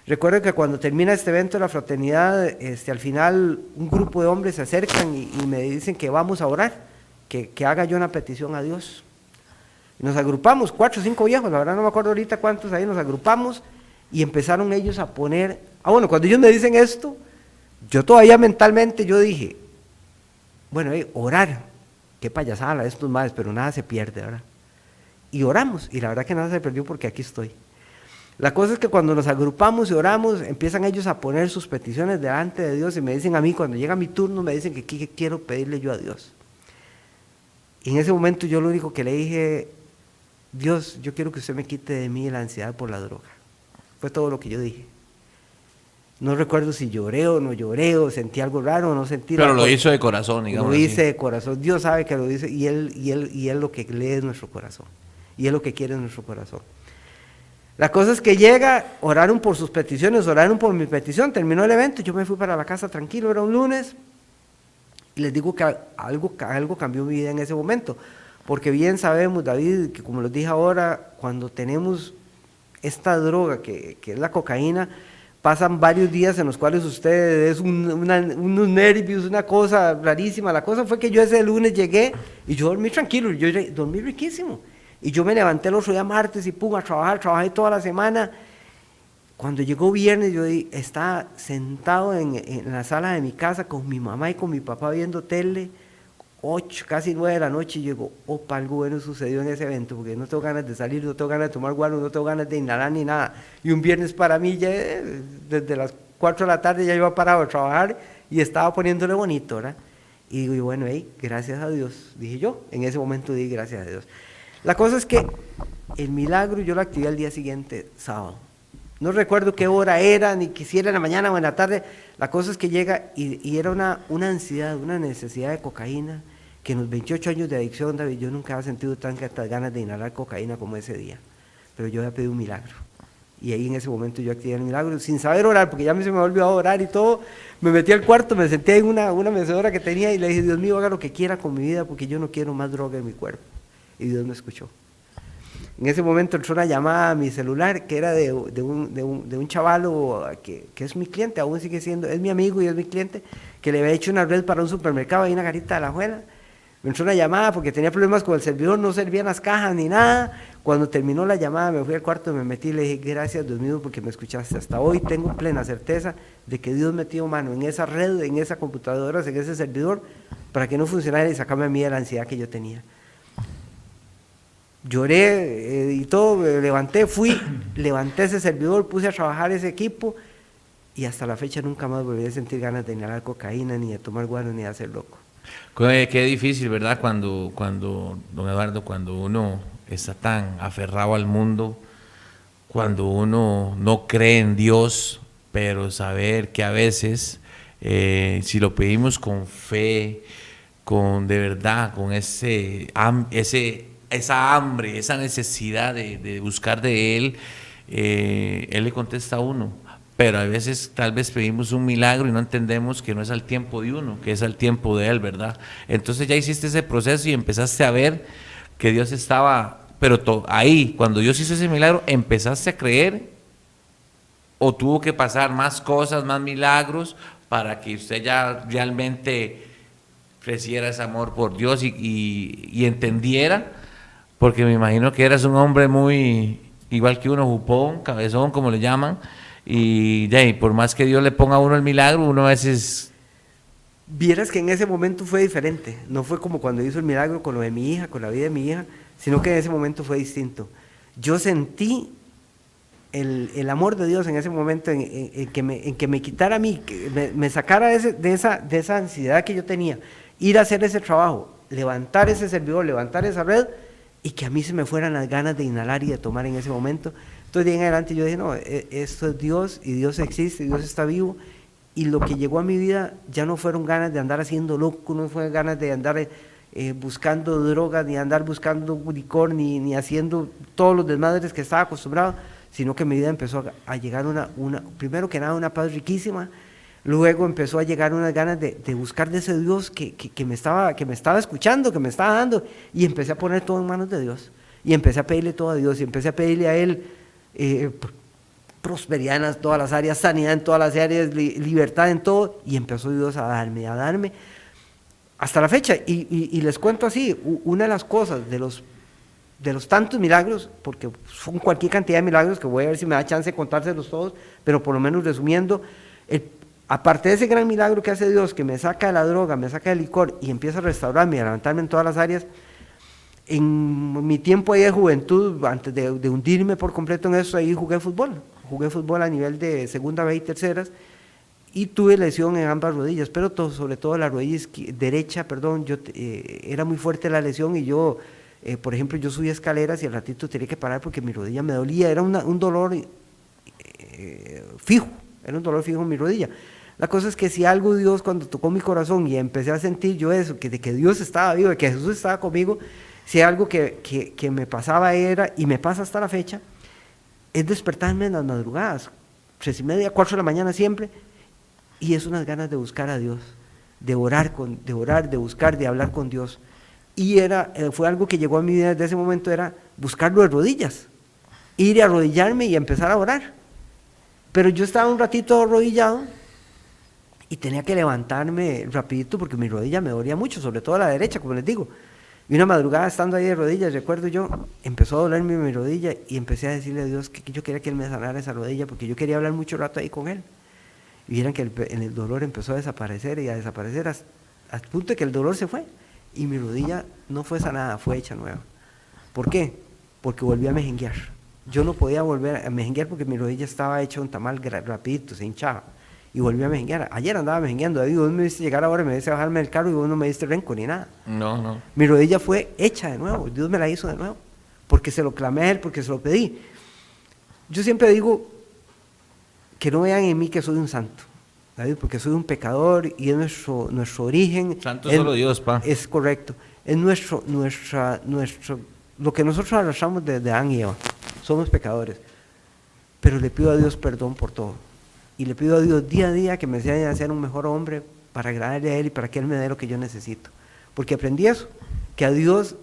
Recuerden que cuando termina este evento de la fraternidad, al final un grupo de hombres se acercan y me dicen que vamos a orar, que haga yo una petición a Dios. Y nos agrupamos, 4 o 5 viejos, la verdad no me acuerdo ahorita cuántos ahí, nos agrupamos y empezaron ellos a poner, cuando ellos me dicen esto, yo todavía mentalmente yo dije, orar, qué payasada estos madres, pero nada se pierde, ¿verdad? Y oramos, y la verdad que nada se perdió porque aquí estoy. La cosa es que cuando nos agrupamos y oramos, empiezan ellos a poner sus peticiones delante de Dios y me dicen a mí, cuando llega mi turno, me dicen que qué quiero pedirle yo a Dios. Y en ese momento yo lo único que le dije, Dios, yo quiero que usted me quite de mí la ansiedad por la droga. Fue todo lo que yo dije. No recuerdo si lloré o no lloré, o sentí algo raro o no sentí. Pero lo hizo de corazón, digamos. Lo hice de corazón. Dios sabe que lo dice y él lo que lee es nuestro corazón. Y Él lo que quiere es nuestro corazón. La cosa es que llega, oraron por sus peticiones, oraron por mi petición, terminó el evento, yo me fui para la casa tranquilo, era un lunes, y les digo que algo cambió mi vida en ese momento, porque bien sabemos, David, que como les dije ahora, cuando tenemos esta droga que es la cocaína, pasan varios días en los cuales usted es unos nervios, una cosa rarísima. La cosa fue que yo ese lunes llegué y yo dormí tranquilo, yo dormí riquísimo. Y yo me levanté el otro día martes y pum, a trabajar, trabajé toda la semana. Cuando llegó viernes, yo estaba sentado en la sala de mi casa con mi mamá y con mi papá viendo tele, 8, casi 9 de la noche, y yo digo, opa, algo bueno sucedió en ese evento, porque no tengo ganas de salir, no tengo ganas de tomar guaro, no tengo ganas de inhalar ni nada. Y un viernes para mí, ya, desde las 4 de la tarde ya iba parado a trabajar y estaba poniéndole bonito, ¿verdad? Y digo, y bueno, hey, gracias a Dios, dije yo, en ese momento dije gracias a Dios. La cosa es que el milagro yo lo activé al día siguiente, sábado. No recuerdo qué hora era, ni si era en la mañana o en la tarde. La cosa es que llega y era una ansiedad, una necesidad de cocaína, que en los 28 años de adicción, David, yo nunca había sentido tantas ganas de inhalar cocaína como ese día. Pero yo había pedido un milagro. Y ahí en ese momento yo activé el milagro, sin saber orar, porque ya se me volvió a orar y todo. Me metí al cuarto, me senté en una mecedora que tenía y le dije, Dios mío, haga lo que quiera con mi vida, porque yo no quiero más droga en mi cuerpo. Y Dios me escuchó. En ese momento entró una llamada a mi celular que era de un chavalo que es mi cliente, aún sigue siendo, es mi amigo y es mi cliente, que le había hecho una red para un supermercado ahí en la Garita de la Juela. Me entró una llamada porque tenía problemas con el servidor, no servían las cajas ni nada. Cuando terminó la llamada me fui al cuarto, me metí y le dije, gracias Dios mío porque me escuchaste. Hasta hoy tengo plena certeza de que Dios metió mano en esa red, en esa computadora, en ese servidor, para que no funcionara y sacarme a mí de la ansiedad que yo tenía. Lloré y todo, me levanté, levanté ese servidor, puse a trabajar ese equipo y hasta la fecha nunca más volví a sentir ganas de inhalar cocaína, ni de tomar guaro, ni de hacer loco. Qué difícil, ¿verdad? Don Eduardo, cuando uno está tan aferrado al mundo, cuando uno no cree en Dios, pero saber que a veces, si lo pedimos con fe, de verdad, con esa hambre, esa necesidad de buscar de Él le contesta a uno. Pero a veces tal vez pedimos un milagro y no entendemos que no es al tiempo de uno, que es al tiempo de Él, ¿verdad? Entonces ya hiciste ese proceso y empezaste a ver que Dios estaba, pero ahí, cuando Dios hizo ese milagro, ¿empezaste a creer o tuvo que pasar más cosas, más milagros para que usted ya realmente creciera ese amor por Dios y entendiera? Porque me imagino que eras un hombre muy, igual que uno, jupón, cabezón, como le llaman, y por más que Dios le ponga a uno el milagro, uno a veces... Vieras que en ese momento fue diferente, no fue como cuando hizo el milagro con lo de mi hija, con la vida de mi hija, sino que en ese momento fue distinto. Yo sentí el amor de Dios en ese momento, en que me quitara a mí, que me sacara de esa ansiedad que yo tenía, ir a hacer ese trabajo, levantar ese servidor, levantar esa red, y que a mí se me fueran las ganas de inhalar y de tomar en ese momento. Entonces de ahí en adelante yo dije, no, esto es Dios, y Dios existe, y Dios está vivo, y lo que llegó a mi vida ya no fueron ganas de andar haciendo loco, no fue ganas de andar buscando drogas, ni andar buscando licor, ni haciendo todos los desmadres que estaba acostumbrado, sino que mi vida empezó a llegar primero que nada una paz riquísima, luego empezó a llegar unas ganas de buscar de ese Dios que me estaba escuchando, que me estaba dando, y empecé a poner todo en manos de Dios, y empecé a pedirle todo a Dios, y empecé a pedirle a Él prosperidad en todas las áreas, sanidad en todas las áreas, libertad en todo, y empezó Dios a darme, hasta la fecha, y les cuento así, una de las cosas, de los tantos milagros, porque son cualquier cantidad de milagros, que voy a ver si me da chance de contárselos todos, pero por lo menos resumiendo, aparte de ese gran milagro que hace Dios, que me saca de la droga, me saca del licor, y empieza a restaurarme y a levantarme en todas las áreas, en mi tiempo ahí de juventud, antes de hundirme por completo en eso, ahí jugué fútbol a nivel de segunda B y terceras, y tuve lesión en ambas rodillas, pero sobre todo la rodilla derecha, era muy fuerte la lesión, y yo, por ejemplo, yo subía escaleras y al ratito tenía que parar porque mi rodilla me dolía, era un dolor fijo, era un dolor fijo en mi rodilla. La cosa es que si algo Dios, cuando tocó mi corazón y empecé a sentir yo eso, de que Dios estaba vivo, de que Jesús estaba conmigo, si algo que me pasaba era, y me pasa hasta la fecha, es despertarme en las madrugadas, 3:30, 4 de la mañana siempre, y es unas ganas de buscar a Dios, de orar, de buscar, de hablar con Dios. Y fue algo que llegó a mi vida desde ese momento, era buscarlo de rodillas, ir a arrodillarme y empezar a orar. Pero yo estaba un ratito arrodillado y tenía que levantarme rapidito porque mi rodilla me dolía mucho, sobre todo la derecha, como les digo. Y una madrugada estando ahí de rodillas, recuerdo yo, empezó a dolerme mi rodilla y empecé a decirle a Dios que yo quería que Él me sanara esa rodilla porque yo quería hablar mucho rato ahí con Él. Y vieran que el dolor empezó a desaparecer y a desaparecer hasta punto de que el dolor se fue. Y mi rodilla no fue sanada, fue hecha nueva. ¿Por qué? Porque volví a mejenguear. Yo no podía volver a mejenguear porque mi rodilla estaba hecha un tamal rapidito, se hinchaba. Y volví a mejenguear. Ayer andaba mejengueando, David, vos me viste llegar ahora, me viste bajarme del carro y vos no me diste renco ni nada. No. Mi rodilla fue hecha de nuevo, Dios me la hizo de nuevo, porque se lo clamé a Él, porque se lo pedí. Yo siempre digo que no vean en mí que soy un santo, David, porque soy un pecador y es nuestro origen. Santo es solo Dios, pa. Es correcto. Es lo que nosotros arrastramos desde Adán y Eva. Somos pecadores. Pero le pido a Dios perdón por todo. Y le pido a Dios día a día que me enseñe a ser un mejor hombre para agradarle a Él y para que Él me dé lo que yo necesito. Porque aprendí eso, que a Dios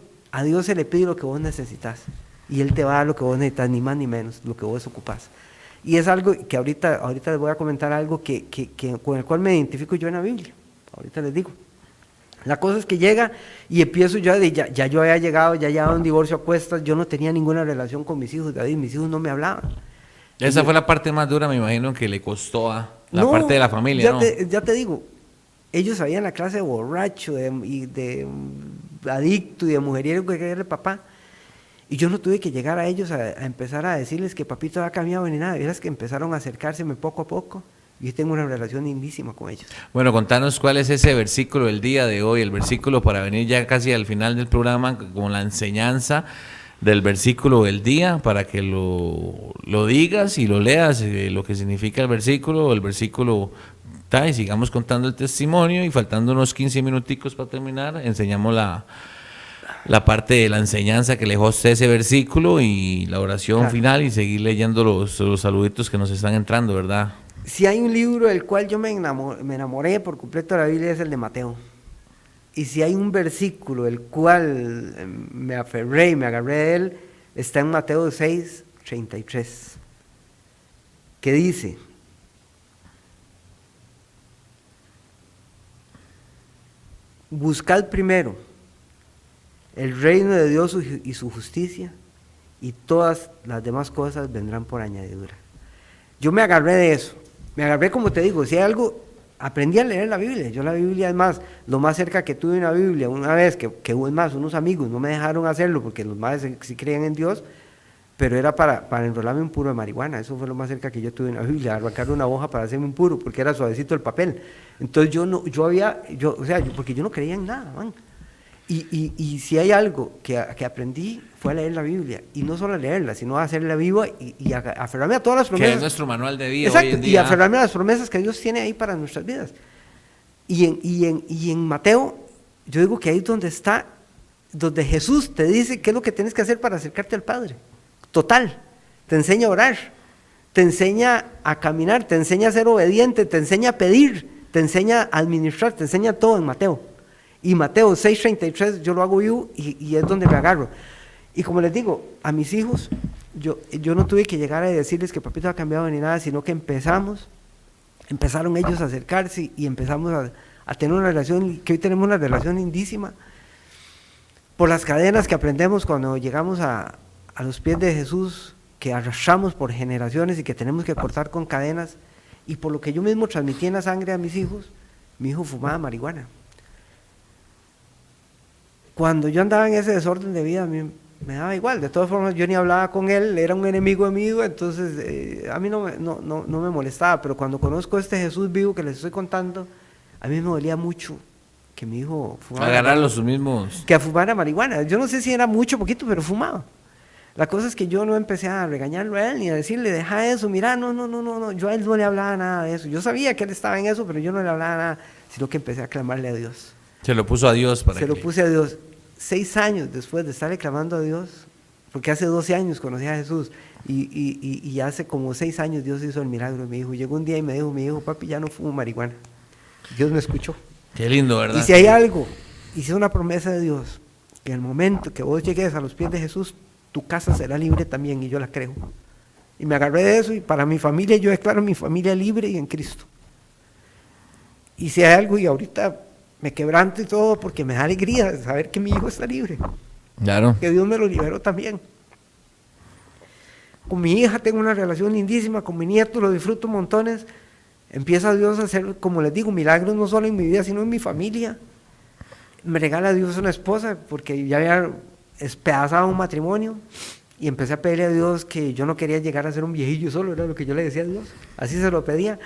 se le pide lo que vos necesitas. Y Él te va a dar lo que vos necesitas, ni más ni menos, lo que vos ocupás. Y es algo que ahorita les voy a comentar algo que con el cual me identifico yo en la Biblia. Ahorita les digo. La cosa es que llega y empiezo yo, ya yo había llegado, ya llevaba un divorcio a cuestas, yo no tenía ninguna relación con mis hijos, David, mis hijos no me hablaban. Esa fue la parte más dura, me imagino, que le costó a la parte de la familia, ¿no? Ya te digo, ellos sabían la clase de borracho y de adicto y de mujeriego que era el papá. Y yo no tuve que llegar a ellos a empezar a decirles que papito ha cambiado ni nada. Vieras que empezaron a acercárseme poco a poco. Y yo tengo una relación lindísima con ellos. Bueno, contanos cuál es ese versículo del día de hoy, el versículo para venir ya casi al final del programa con la enseñanza del versículo del día, para que lo digas y lo leas, lo que significa el versículo y sigamos contando el testimonio, y faltando unos 15 minuticos para terminar, enseñamos la parte de la enseñanza que le dejó usted ese versículo y la oración Claro. final, y seguir leyendo los saluditos que nos están entrando, ¿verdad? Si hay un libro del cual yo me enamoré por completo de la Biblia, es el de Mateo. Y si hay un versículo del cual me aferré y me agarré de él, está en Mateo 6:33, que dice: buscad primero el reino de Dios y su justicia, y todas las demás cosas vendrán por añadidura. Yo me agarré de eso, me agarré, como te digo, si hay algo, aprendí a leer la Biblia. Yo la Biblia, es más, lo más cerca que tuve una Biblia, una vez que es más, unos amigos no me dejaron hacerlo porque los más sí creían en Dios, pero era para enrolarme un puro de marihuana. Eso fue lo más cerca que yo tuve una Biblia, arrancar una hoja para hacerme un puro, porque era suavecito el papel. Entonces porque yo no creía en nada, man. Y si hay algo que aprendí fue a leer la Biblia, y no solo a leerla, sino a hacerla viva y a aferrarme a todas las promesas. Que es nuestro manual de vida. Exacto, hoy en día. y aferrarme a las promesas que Dios tiene ahí para nuestras vidas. Y en Mateo, yo digo que ahí es donde está, donde Jesús te dice qué es lo que tienes que hacer para acercarte al Padre. Total, te enseña a orar, te enseña a caminar, te enseña a ser obediente, te enseña a pedir, te enseña a administrar, te enseña todo en Mateo. Y Mateo 6:33 yo lo hago vivo y es donde me agarro. Y como les digo, a mis hijos, yo no tuve que llegar a decirles que papito ha cambiado ni nada, sino que empezaron ellos a acercarse y empezamos a tener una relación, que hoy tenemos una relación lindísima, por las cadenas que aprendemos cuando llegamos a los pies de Jesús, que arrastramos por generaciones y que tenemos que cortar con cadenas, y por lo que yo mismo transmití en la sangre a mis hijos. Mi hijo fumaba marihuana. Cuando yo andaba en ese desorden de vida, a mí me daba igual. De todas formas, yo ni hablaba con él, era un enemigo amigo, entonces a mí no me molestaba. Pero cuando conozco a este Jesús vivo que les estoy contando, a mí me dolía mucho que mi hijo fumara. Agarrar los mismos. Que fumara marihuana. Yo no sé si era mucho o poquito, pero fumaba. La cosa es que yo no empecé a regañarlo a él ni a decirle, deja eso, mira, no. Yo a él no le hablaba nada de eso. Yo sabía que él estaba en eso, pero yo no le hablaba nada, sino que empecé a clamarle a Dios. Se lo puso a Dios para Se lo puse a Dios. 6 años después de estarle clamando a Dios, porque hace 12 años conocí a Jesús, y hace como 6 años Dios hizo el milagro de mi hijo. Llegó un día y me dijo, mi hijo, papi, ya no fumo marihuana. Dios me escuchó. Qué lindo, ¿verdad? Y si hay algo, hice una promesa de Dios, que en el momento que vos llegues a los pies de Jesús, tu casa será libre también, y yo la creo. Y me agarré de eso, y para mi familia, yo declaro mi familia libre y en Cristo. Y si hay algo, y ahorita me quebranto y todo porque me da alegría saber que mi hijo está libre, Claro. que Dios me lo liberó también. Con mi hija tengo una relación lindísima, con mi nieto lo disfruto montones. Empieza Dios a hacer, como les digo, milagros no solo en mi vida, sino en mi familia. Me regala Dios una esposa, porque ya había despedazado un matrimonio, y empecé a pedirle a Dios que yo no quería llegar a ser un viejillo solo, era lo que yo le decía a Dios, así se lo pedía.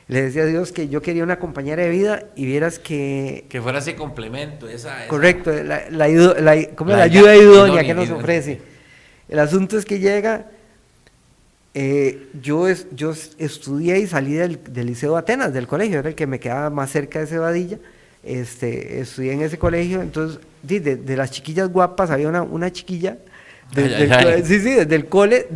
Le decía a Dios que yo quería una compañera de vida, y vieras que... Que fuera ese complemento, esa Correcto, la La ayuda idónea que nos idónea. ofrece. El asunto es que llega, yo estudié y salí del Liceo Atenas, del colegio, era el que me quedaba más cerca de Cebadilla. Estudié en ese colegio, entonces de las chiquillas guapas había una chiquilla desde el cole,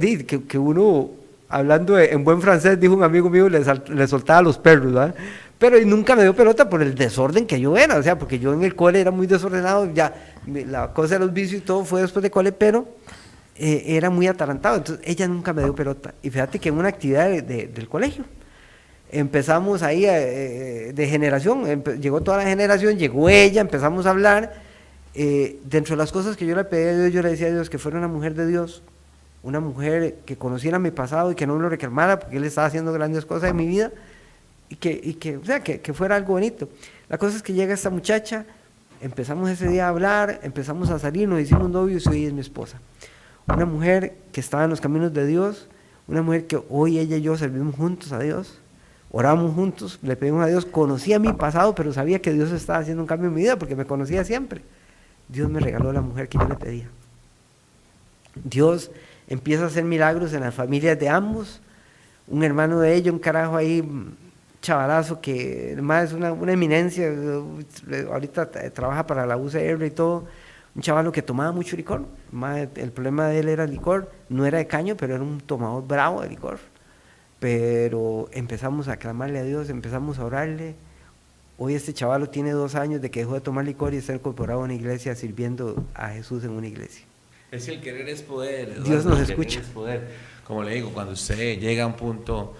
que uno, hablando en buen francés, dijo un amigo mío, le soltaba a los perros, ¿verdad? Pero nunca me dio pelota por el desorden que yo era, o sea, porque yo en el cole era muy desordenado, ya la cosa de los vicios y todo fue después de cole, pero era muy atarantado, entonces ella nunca me dio pelota. Y fíjate que en una actividad del colegio, empezamos ahí de generación, llegó toda la generación, llegó ella, empezamos a hablar. Dentro de las cosas que yo le pedí a Dios, yo le decía a Dios que fuera una mujer de Dios, una mujer que conociera mi pasado y que no me lo reclamara, porque Él estaba haciendo grandes cosas en mi vida, y que fuera algo bonito. La cosa es que llega esta muchacha, empezamos ese día a hablar, empezamos a salir, nos hicimos novios y hoy es mi esposa. Una mujer que estaba en los caminos de Dios, una mujer que hoy ella y yo servimos juntos a Dios. Oramos juntos, le pedimos a Dios, conocía mi pasado, pero sabía que Dios estaba haciendo un cambio en mi vida porque me conocía siempre. Dios me regaló la mujer que yo le pedía. Dios empieza a hacer milagros en las familias de ambos. Un hermano de ellos, un carajo ahí, chavalazo, que además es una eminencia, ahorita trabaja para la UCR y todo. Un chavalo que tomaba mucho licor. El problema de él era el licor, no era de caño, pero era un tomador bravo de licor. Pero empezamos a clamarle a Dios, empezamos a orarle. Hoy este chavalo tiene 2 años de que dejó de tomar licor y está incorporado a una iglesia sirviendo a Jesús en una iglesia. Es que el querer es poder. Eduardo. Dios nos El querer escucha. es poder. Como le digo, cuando usted llega a un punto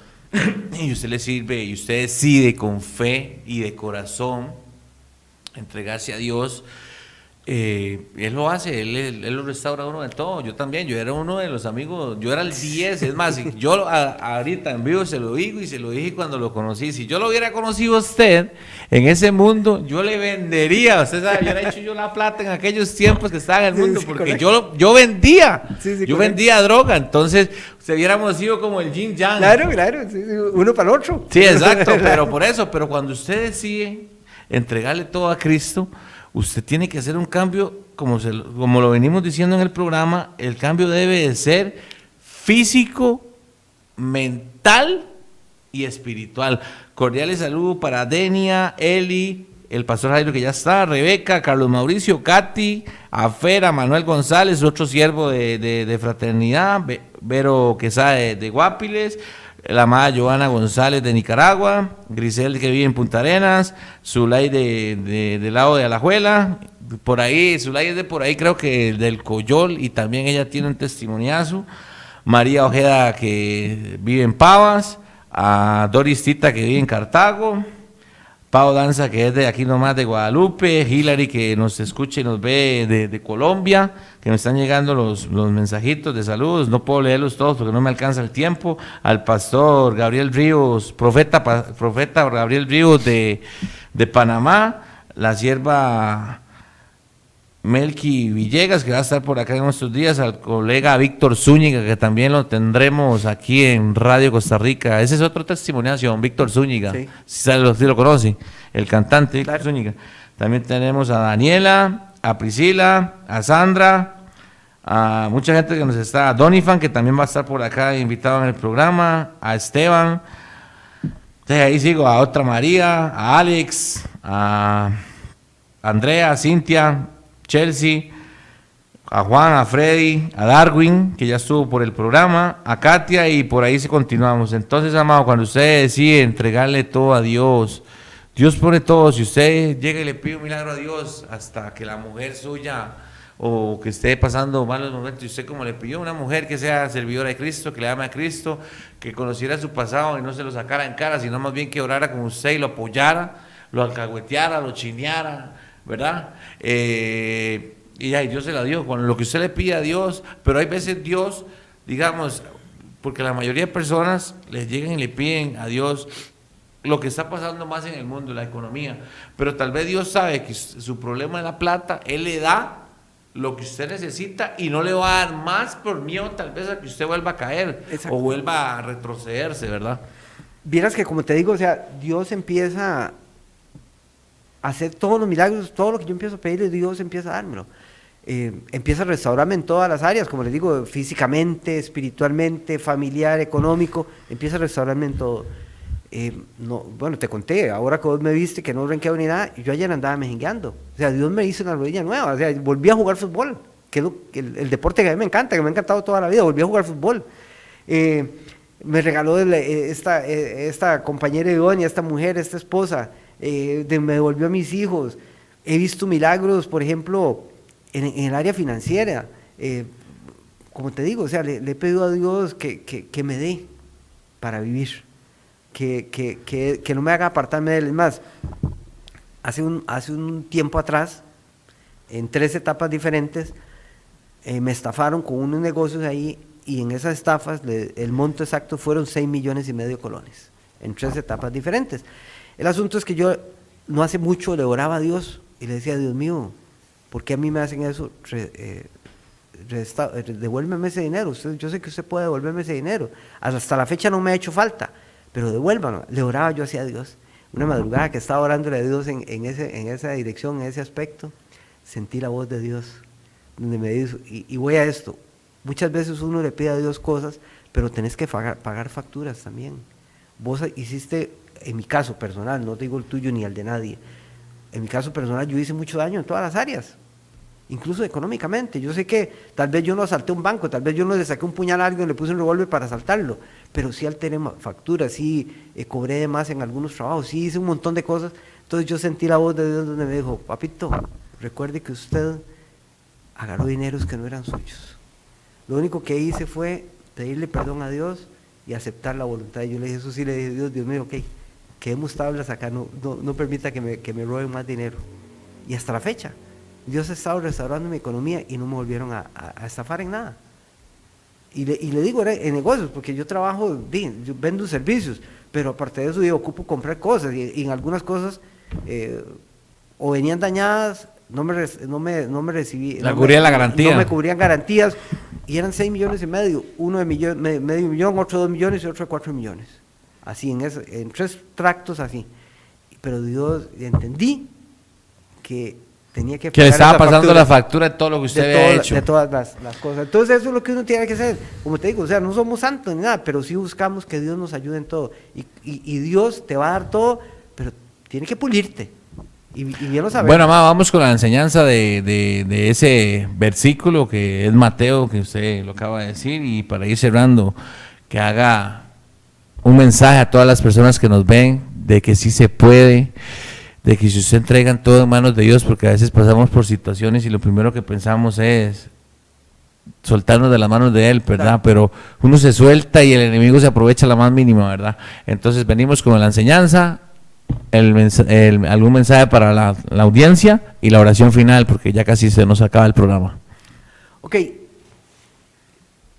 y usted le sirve y usted decide con fe y de corazón entregarse a Dios, Él lo hace, él lo restaura a uno de todo. Yo también, yo era uno de los amigos, yo era el 10, es más, yo ahorita en vivo se lo digo y se lo dije cuando lo conocí. Si yo lo hubiera conocido a usted en ese mundo, yo le vendería, usted sabe, yo hubiera hecho yo la plata en aquellos tiempos que estaba en el mundo, Sí, porque correcto. yo vendía, Sí, yo correcto. vendía droga, entonces se hubiéramos sido como el yin yang. Claro, sí, uno para el otro. Sí, exacto, pero por eso, pero cuando usted decide entregarle todo a Cristo, usted tiene que hacer un cambio, como lo venimos diciendo en el programa, el cambio debe de ser físico, mental y espiritual. Cordiales saludos para Denia, Eli, el pastor Jairo que ya está, Rebeca, Carlos Mauricio, Katy, Afera, Manuel González, otro siervo de fraternidad, Vero Quesada de Guapiles, la amada Joana González de Nicaragua, Grisel que vive en Punta Arenas, Zulay del lado de Alajuela, por ahí, Zulay es de por ahí, creo que del Coyol, y también ella tiene un testimoniazo, María Ojeda que vive en Pavas, a Doris Tita que vive en Cartago, Pau Danza que es de aquí nomás de Guadalupe, Hilary que nos escucha y nos ve de Colombia, que me están llegando los mensajitos de saludos, no puedo leerlos todos porque no me alcanza el tiempo, al pastor Gabriel Ríos, profeta Gabriel Ríos de Panamá, la sierva Melqui Villegas, que va a estar por acá en estos días, al colega Víctor Zúñiga, que también lo tendremos aquí en Radio Costa Rica. Ese es otro testimoniación, Víctor Zúñiga, Sí. si lo conoce, el cantante Víctor Claro. Zúñiga. También tenemos a Daniela, a Priscila, a Sandra, a mucha gente que nos está, a Donifan, que también va a estar por acá invitado en el programa, a Esteban, entonces ahí sigo, a otra María, a Alex, a Andrea, a Cintia, Chelsea, a Juan, a Freddy, a Darwin, que ya estuvo por el programa, a Katia, y por ahí se continuamos. Entonces, amado, cuando usted decide entregarle todo a Dios, Dios pone todo. Si usted llega y le pide un milagro a Dios hasta que la mujer suya o que esté pasando malos momentos, y usted como le pidió a una mujer que sea servidora de Cristo, que le ame a Cristo, que conociera su pasado y no se lo sacara en cara, sino más bien que orara con usted y lo apoyara, lo alcahueteara, lo chineara, ¿verdad? Y ay, Dios se la dio, con lo que usted le pide a Dios, pero hay veces Dios, digamos, porque la mayoría de personas les llegan y le piden a Dios lo que está pasando más en el mundo, la economía, pero tal vez Dios sabe que su problema es la plata, Él le da lo que usted necesita y no le va a dar más por miedo tal vez a que usted vuelva a caer. Exacto. O vuelva a retrocederse, ¿verdad? Vieras que, como te digo, o sea, Dios empieza a hacer todos los milagros, todo lo que yo empiezo a pedirle, Dios empieza a dármelo. Empieza a restaurarme en todas las áreas, como les digo, físicamente, espiritualmente, familiar, económico, empieza a restaurarme en todo. No, bueno, te conté, ahora que vos me viste que no renqueo ni nada, yo ayer andaba mejengueando. O sea, Dios me hizo una rodilla nueva, o sea, volví a jugar fútbol, que es el deporte que a mí me encanta, que me ha encantado toda la vida, volví a jugar fútbol. Me regaló esta compañera idónea, esta mujer, esta esposa, me devolvió a mis hijos. He visto milagros, por ejemplo, en el área financiera. Como te digo, o sea, le he pedido a Dios que me dé para vivir. Que no me haga apartarme de él. Es más, hace un tiempo atrás, en 3 etapas diferentes, me estafaron con unos negocios ahí y en esas estafas el monto exacto fueron 6,5 millones de colones, en 3 etapas diferentes. El asunto es que yo no hace mucho le oraba a Dios y le decía, Dios mío, ¿por qué a mí me hacen eso? Devuélveme ese dinero, yo sé que usted puede devolverme ese dinero, hasta la fecha no me ha hecho falta, pero devuélvalo. Le oraba yo hacia Dios. Una madrugada que estaba orándole a Dios en esa dirección, en ese aspecto, sentí la voz de Dios, donde me dijo, y voy a esto, muchas veces uno le pide a Dios cosas, pero tenés que pagar facturas también. Vos hiciste, en mi caso personal, no digo el tuyo ni el de nadie, en mi caso personal yo hice mucho daño en todas las áreas, incluso económicamente. Yo sé que tal vez yo no asalté un banco, tal vez yo no le saqué un puñal a alguien y le puse un revólver para asaltarlo, pero sí alteré facturas, sí cobré de más en algunos trabajos, sí hice un montón de cosas. Entonces yo sentí la voz de Dios donde me dijo, papito, recuerde que usted agarró dineros que no eran suyos. Lo único que hice fue pedirle perdón a Dios y aceptar la voluntad. Y yo le dije, eso sí, le dije, Dios mío, ok, quedemos tablas acá, no permita que me roben más dinero. Y hasta la fecha, Dios ha estado restaurando mi economía y no me volvieron a estafar en nada. Y le digo, en negocios, porque yo trabajo, yo vendo servicios, pero aparte de eso yo ocupo comprar cosas y en algunas cosas o venían dañadas, no me recibí. La cubría la garantía. No me cubrían garantías y eran 6,5 millones, uno de medio millón, otro de 2 millones y otro de 4 millones. Así, en 3 tractos así. Pero Dios, entendí que tenía que le estaba esa pasando la factura de todo lo que usted había hecho. de todas las cosas. Entonces eso es lo que uno tiene que hacer. Como te digo, o sea, no somos santos ni nada, pero sí buscamos que Dios nos ayude en todo. Y Dios te va a dar todo, pero tiene que pulirte. Y bien lo sabemos. Bueno, mamá, vamos con la enseñanza de ese versículo que es Mateo, que usted lo acaba de decir, y para ir cerrando, que haga un mensaje a todas las personas que nos ven, de que sí se puede, de que si se entregan todo en manos de Dios, porque a veces pasamos por situaciones y lo primero que pensamos es soltarnos de las manos de Él, ¿verdad? Claro. Pero uno se suelta y el enemigo se aprovecha la más mínima, ¿verdad? Entonces venimos con la enseñanza, algún mensaje para la audiencia y la oración final, porque ya casi se nos acaba el programa. Ok,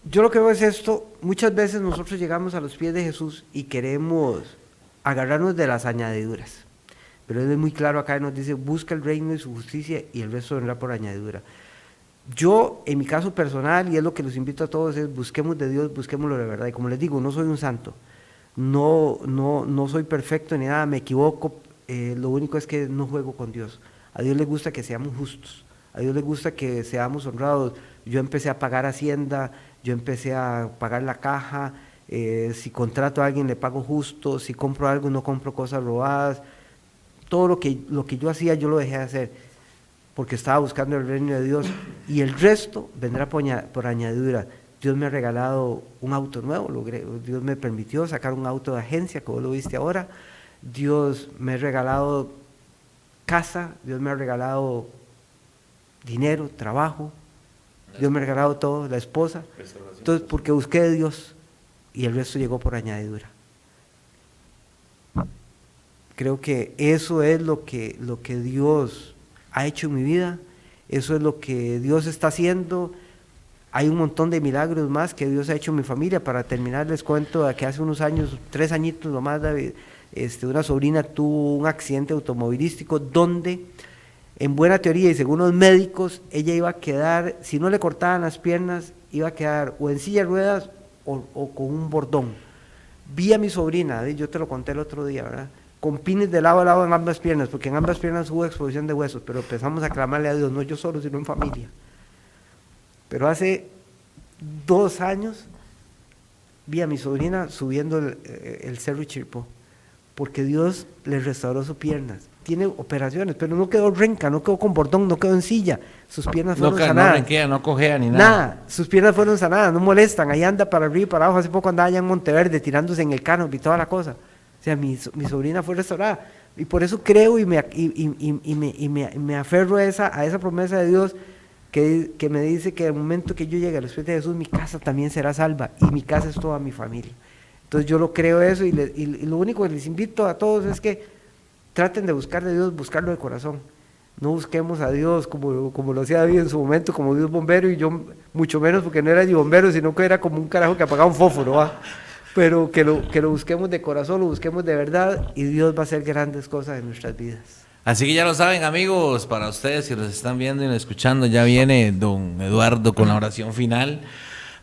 yo lo que veo es esto, muchas veces nosotros llegamos a los pies de Jesús y queremos agarrarnos de las añadiduras, pero Él es muy claro acá, nos dice, busca el reino y su justicia y el resto vendrá por añadidura. Yo, en mi caso personal, y es lo que los invito a todos, es busquemos de Dios, busquémoslo de verdad, y como les digo, no soy un santo, no soy perfecto ni nada, me equivoco, lo único es que no juego con Dios. A Dios le gusta que seamos justos, a Dios le gusta que seamos honrados. Yo empecé a pagar Hacienda, yo empecé a pagar la caja, si contrato a alguien le pago justo, si compro algo no compro cosas robadas. Todo lo que yo hacía yo lo dejé de hacer porque estaba buscando el reino de Dios y el resto vendrá por añadidura. Dios me ha regalado un auto nuevo, Dios me permitió sacar un auto de agencia, como lo viste ahora. Dios me ha regalado casa, Dios me ha regalado dinero, trabajo, Dios me ha regalado todo, la esposa. Entonces, porque busqué de Dios y el resto llegó por añadidura. Creo que eso es lo que Dios ha hecho en mi vida, eso es lo que Dios está haciendo. Hay un montón de milagros más que Dios ha hecho en mi familia. Para terminar, les cuento de que hace unos años, 3 añitos nomás, David, una sobrina tuvo un accidente automovilístico donde, en buena teoría y según los médicos, ella iba a quedar, si no le cortaban las piernas, iba a quedar o en silla de ruedas o con un bordón. Vi a mi sobrina, yo te lo conté el otro día, ¿verdad?, con pines de lado a lado en ambas piernas, porque en ambas piernas hubo exposición de huesos, pero empezamos a clamarle a Dios, no yo solo, sino en familia. Pero hace 2 años vi a mi sobrina subiendo el Cerro Chirripó, porque Dios le restauró sus piernas. Tiene operaciones, pero no quedó renca, no quedó con bordón, no quedó en silla. Sus piernas fueron sanadas. No renquea, no cojea ni nada. Nada, sus piernas fueron sanadas, no molestan. Ahí anda para arriba y para abajo. Hace poco andaba allá en Monteverde tirándose en el canopy y toda la cosa. O sea, mi sobrina fue restaurada. Y por eso creo y me aferro a esa promesa de Dios que me dice que el momento que yo llegue a los pies de Jesús, mi casa también será salva. Y mi casa es toda mi familia. Entonces yo lo creo eso y lo único que les invito a todos es que traten de buscar de Dios, buscarlo de corazón. No busquemos a Dios como lo hacía David en su momento, como Dios bombero, y yo mucho menos porque no era ni bombero, sino que era como un carajo que apagaba un fósforo, ¿va? Pero que lo busquemos de corazón, lo busquemos de verdad, y Dios va a hacer grandes cosas en nuestras vidas. Así que ya lo saben, amigos, para ustedes que nos están viendo y escuchando, ya viene don Eduardo con la oración final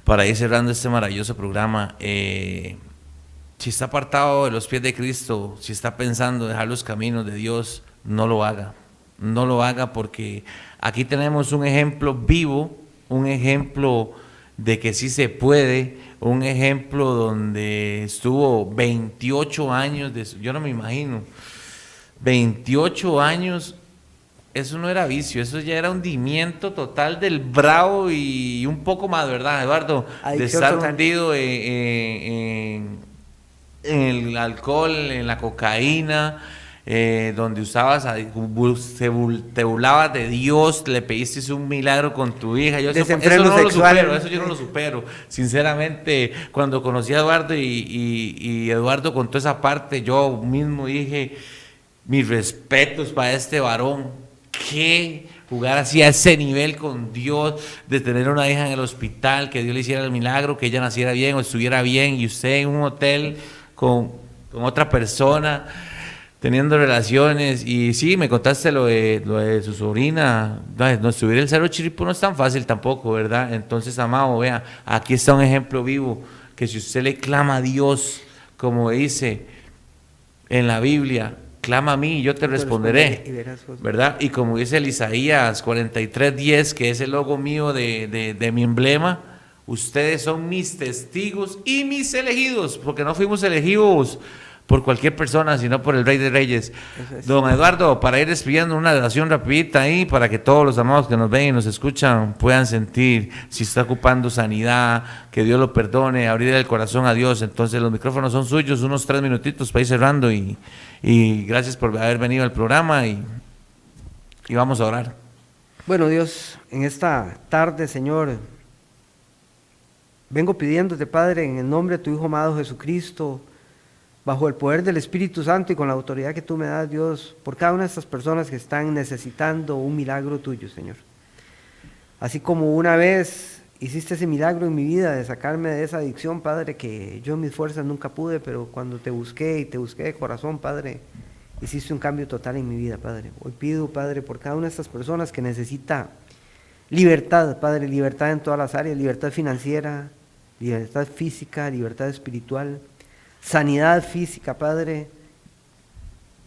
para ir cerrando este maravilloso programa. Si está apartado de los pies de Cristo, si está pensando dejar los caminos de Dios, no lo haga. No lo haga, porque aquí tenemos un ejemplo vivo, un ejemplo de que sí se puede, un ejemplo donde estuvo 28 años, yo no me imagino, 28 años, eso no era vicio, eso ya era hundimiento total del bravo y un poco más, ¿verdad, Eduardo? Adicción de estar total. hundido en el alcohol, en la cocaína, donde usabas, te burlabas de Dios, le pediste un milagro con tu hija. Yo Desenfreno eso no sexual. lo supero, eso yo no lo supero. Sinceramente, cuando conocí a Eduardo y Eduardo contó esa parte, yo mismo dije, mis respetos para este varón, que jugar así a ese nivel con Dios, de tener una hija en el hospital, que Dios le hiciera el milagro, que ella naciera bien o estuviera bien, y usted en un hotel con otra persona, teniendo relaciones. Y sí, me contaste lo de su sobrina. No, subir el Cerro Chirripó no es tan fácil tampoco, ¿verdad? Entonces, amado, vea, aquí está un ejemplo vivo, que si usted le clama a Dios, como dice en la Biblia, clama a mí y yo te responderé, y verás cosas. ¿verdad? Y como dice el Isaías 43:10, que es el logo mío de mi emblema, ustedes son mis testigos y mis elegidos, porque no fuimos elegidos por cualquier persona, sino por el Rey de Reyes. Eso es. Don Eduardo, para ir despidiendo, una oración rapidita ahí, para que todos los amados que nos ven y nos escuchan puedan sentir si está ocupando sanidad, que Dios lo perdone, abrir el corazón a Dios. Entonces los micrófonos son suyos, unos 3 minutitos para ir cerrando, y gracias por haber venido al programa, y vamos a orar. Bueno, Dios, en esta tarde, Señor, vengo pidiéndote, Padre, en el nombre de tu Hijo amado Jesucristo, bajo el poder del Espíritu Santo y con la autoridad que tú me das, Dios, por cada una de estas personas que están necesitando un milagro tuyo, Señor. Así como una vez hiciste ese milagro en mi vida de sacarme de esa adicción, Padre, que yo en mis fuerzas nunca pude, pero cuando te busqué y te busqué de corazón, Padre, hiciste un cambio total en mi vida, Padre. Hoy pido, Padre, por cada una de estas personas que necesita libertad, Padre, libertad en todas las áreas, libertad financiera, libertad física, libertad espiritual, sanidad física, Padre,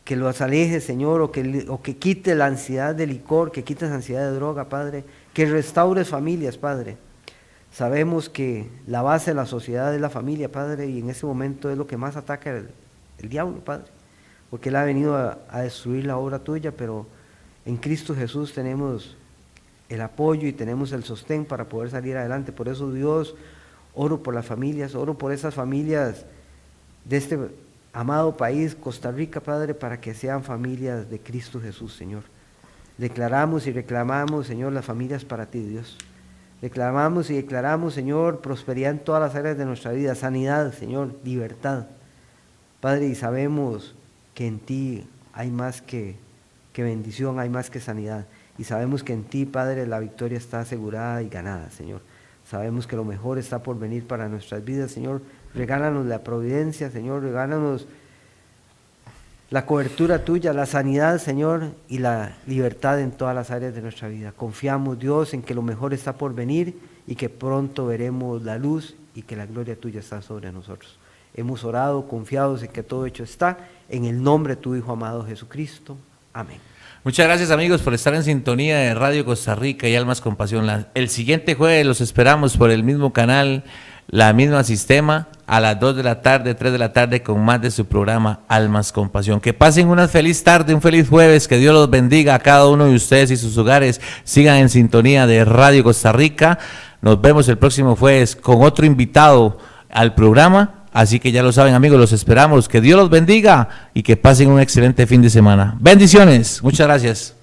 que los aleje, Señor, o que quite la ansiedad de licor, que quite la ansiedad de droga, Padre, que restaures familias, Padre. Sabemos que la base de la sociedad es la familia, Padre, y en ese momento es lo que más ataca el diablo, Padre, porque Él ha venido a destruir la obra tuya, pero en Cristo Jesús tenemos el apoyo y tenemos el sostén para poder salir adelante. Por eso, Dios, oro por las familias, oro por esas familias de este amado país, Costa Rica, Padre, para que sean familias de Cristo Jesús, Señor. Declaramos y reclamamos, Señor, las familias para ti, Dios. Declamamos y declaramos, Señor, prosperidad en todas las áreas de nuestra vida, sanidad, Señor, libertad. Padre, y sabemos que en ti hay más que bendición, hay más que sanidad. Y sabemos que en ti, Padre, la victoria está asegurada y ganada, Señor. Sabemos que lo mejor está por venir para nuestras vidas, Señor. Regálanos la providencia, Señor. Regálanos la cobertura tuya, la sanidad, Señor, y la libertad en todas las áreas de nuestra vida. Confiamos, Dios, en que lo mejor está por venir y que pronto veremos la luz y que la gloria tuya está sobre nosotros. Hemos orado, confiados en que todo hecho está, en el nombre de tu Hijo amado Jesucristo. Amén. Muchas gracias, amigos, por estar en sintonía de Radio Costa Rica y Almas con Pasión. El siguiente jueves los esperamos por el mismo canal, la misma sistema, a las 2 de la tarde, 3 de la tarde, con más de su programa Almas con Pasión. Que pasen una feliz tarde, un feliz jueves, que Dios los bendiga a cada uno de ustedes y sus hogares. Sigan en sintonía de Radio Costa Rica. Nos vemos el próximo jueves con otro invitado al programa. Así que ya lo saben, amigos, los esperamos. Que Dios los bendiga y que pasen un excelente fin de semana. Bendiciones. Muchas gracias.